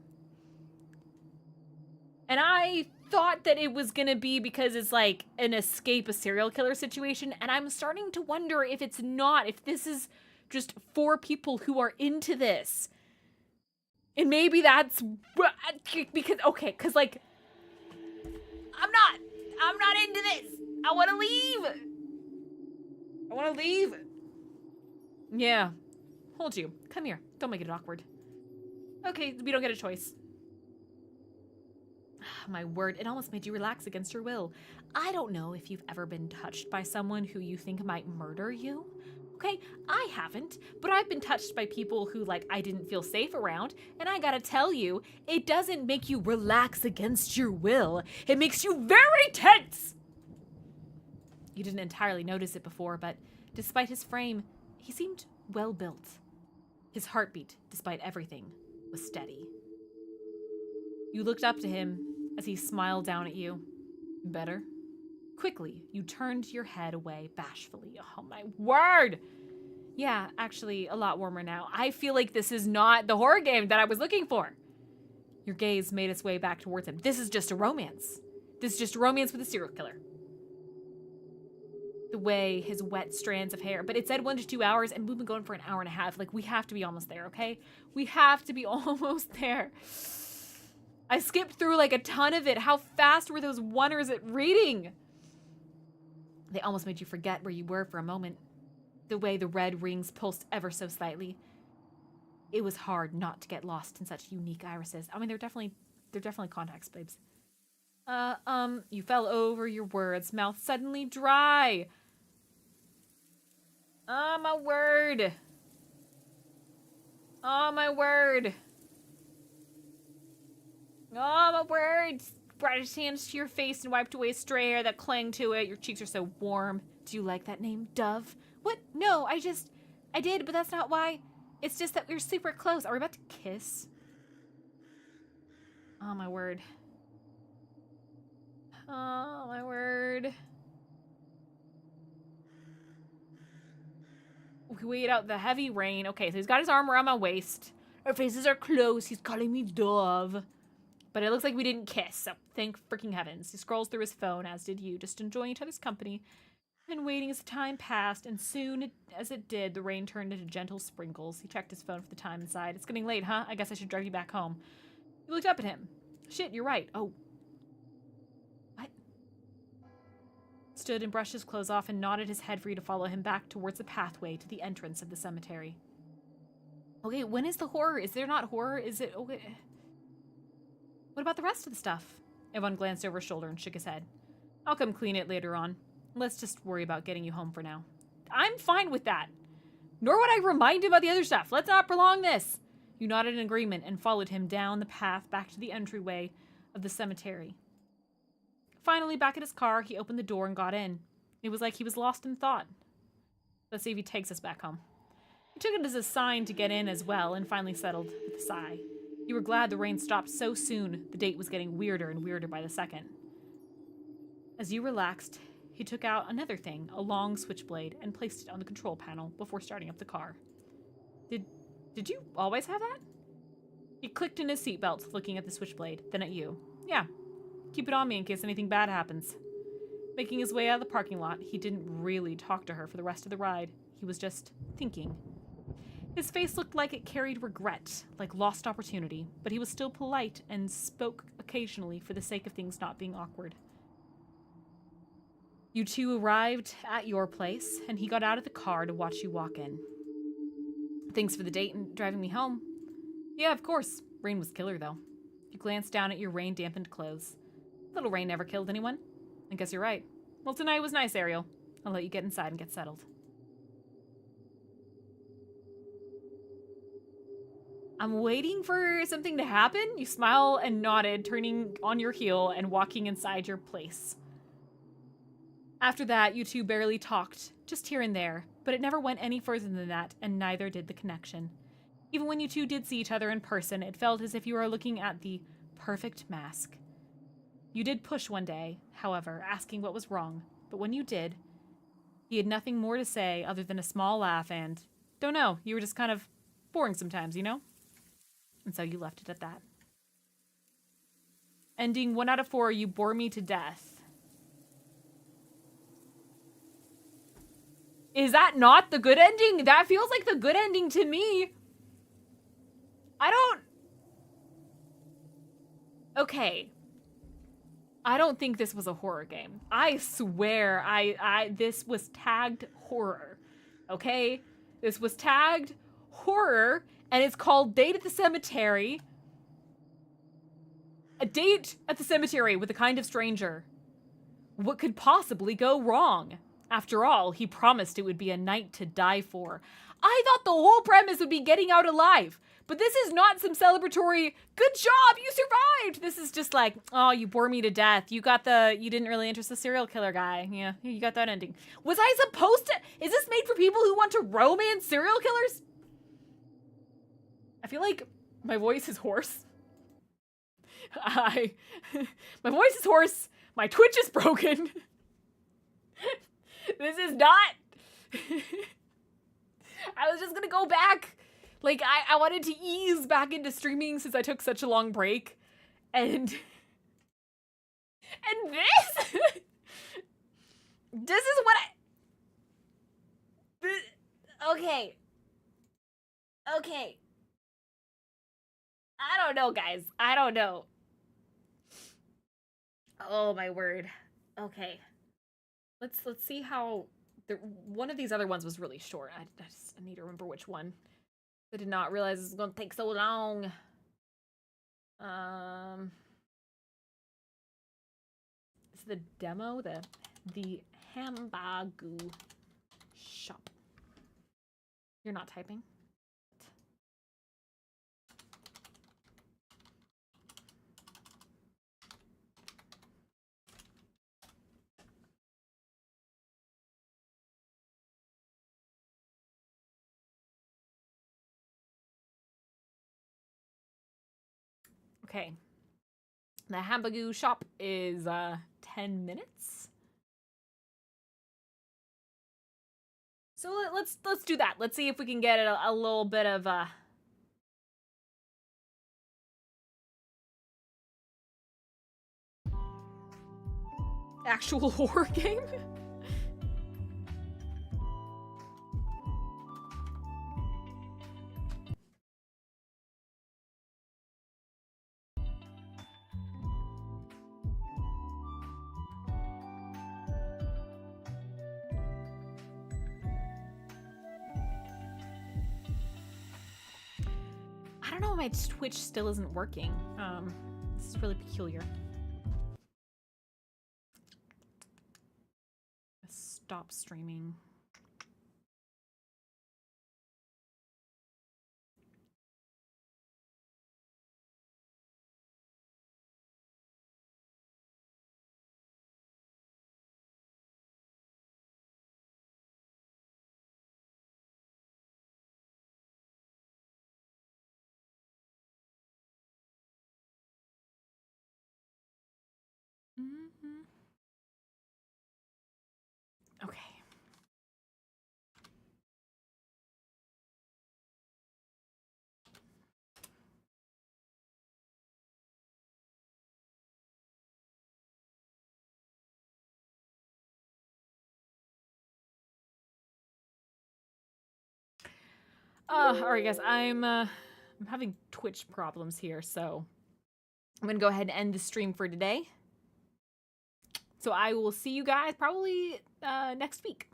Speaker 1: And I thought that it was gonna be because it's like an escape a serial killer situation. And I'm starting to wonder if it's not, if this is just for people who are into this. And maybe that's because, cause like, I'm not into this. I want to leave. Yeah. Hold you. Come here. Don't make it awkward. Okay, we don't get a choice. My word, it almost made you relax against your will. I don't know if you've ever been touched by someone who you think might murder you. Okay, I haven't, but I've been touched by people who, like, I didn't feel safe around, and I gotta tell you, it doesn't make you relax against your will. It makes you very tense! You didn't entirely notice it before, but despite his frame, he seemed well built. His heartbeat, despite everything, was steady. You looked up to him as he smiled down at you. Better? Quickly, you turned your head away bashfully. Oh my word! Yeah, actually, a lot warmer now. I feel like this is not the horror game that I was looking for. Your gaze made its way back towards him. This is just a romance. This is just a romance with a serial killer. The way his wet strands of hair, but it said 1 to 2 hours, and we've been going for an hour and a half. Like, we have to be almost there, okay? We have to be almost there. I skipped through like a ton of it. How fast were those oneers at reading? They almost made you forget where you were for a moment. The way the red rings pulsed ever so slightly. It was hard not to get lost in such unique irises. I mean, they're definitely contacts, babes. You fell over your words, mouth suddenly dry. Oh, my word. Oh, my word. Oh, my word. Brought his hands to your face and wiped away stray hair that clung to it. Your cheeks are so warm. Do you like that name, Dove? What? No, I did, but that's not why. It's just that we're super close. Are we about to kiss? Oh, my word. Oh, my word. We wait out the heavy rain. Okay, so he's got his arm around my waist. Our faces are close. He's calling me Dove. But it looks like we didn't kiss, so thank freaking heavens. He scrolls through his phone, as did you, just enjoying each other's company and waiting as the time passed, and soon as it did, the rain turned into gentle sprinkles. He checked his phone for the time and sighed. It's getting late, huh? I guess I should drive you back home. You looked up at him. Shit, you're right. Oh. What? Stood and brushed his clothes off and nodded his head for you to follow him back towards the pathway to the entrance of the cemetery. Okay, when is the horror? Is there not horror? Is it... Okay. What about the rest of the stuff? Evan glanced over his shoulder and shook his head. I'll come clean it later on. Let's just worry about getting you home for now. I'm fine with that. Nor would I remind him about the other stuff. Let's not prolong this. You nodded in agreement and followed him down the path back to the entryway of the cemetery. Finally, back at his car, he opened the door and got in. It was like he was lost in thought. Let's see if he takes us back home. He took it as a sign to get in as well and finally settled with a sigh. You were glad the rain stopped so soon. The date was getting weirder and weirder by the second. As you relaxed, he took out another thing, a long switchblade, and placed it on the control panel before starting up the car. Did you always have that? He clicked in his seatbelt, looking at the switchblade, then at you. Yeah, keep it on me in case anything bad happens. Making his way out of the parking lot, he didn't really talk to her for the rest of the ride. He was just thinking. His face looked like it carried regret, like lost opportunity, but he was still polite and spoke occasionally for the sake of things not being awkward. You two arrived at your place, and he got out of the car to watch you walk in. Thanks for the date and driving me home. Yeah, of course. Rain was killer, though. You glanced down at your rain-dampened clothes. Little rain never killed anyone. I guess you're right. Well, tonight was nice, Ariel. I'll let you get inside and get settled. I'm waiting for something to happen. You smile and nodded, turning on your heel and walking inside your place. After that, you two barely talked, just here and there, but it never went any further than that, and neither did the connection. Even when you two did see each other in person, it felt as if you were looking at the perfect mask. You did push one day, however, asking what was wrong, but when you did, he had nothing more to say other than a small laugh and, don't know, you were just kind of boring sometimes, you know? And so you left it at that. Ending 1 out of 4, you bore me to death. Is that not the good ending? That feels like the good ending to me. Okay. I don't think this was a horror game. I swear this was tagged horror. Okay? This was tagged horror, and it's called Date at the Cemetery. A date at the cemetery with a kind of stranger. What could possibly go wrong? After all, he promised it would be a night to die for. I thought the whole premise would be getting out alive. But this is not some celebratory, good job, you survived. This is just like, oh, you bore me to death. You didn't really interest the serial killer guy. Yeah, you got that ending. Was I supposed to, is this made for people who want to romance serial killers? I feel like my voice is hoarse. My voice is hoarse. My Twitch is broken. This is not, I was just gonna go back. Like, I wanted to ease back into streaming since I took such a long break. And this? This is what okay. Okay. I don't know, guys. I don't know. Oh, my word. Okay. Let's see how... one of these other ones was really short. I need to remember which one. I did not realize this was going to take so long. It's the demo, the Hambagu Shop. You're not typing? Okay. The Hambagu Shop is 10 minutes. So let's do that. Let's see if we can get a little bit of actual horror game. I don't know, my Twitch still isn't working. This is really peculiar. Stop streaming. Okay. All right, guys. I'm having Twitch problems here, so I'm gonna go ahead and end the stream for today. So I will see you guys probably next week.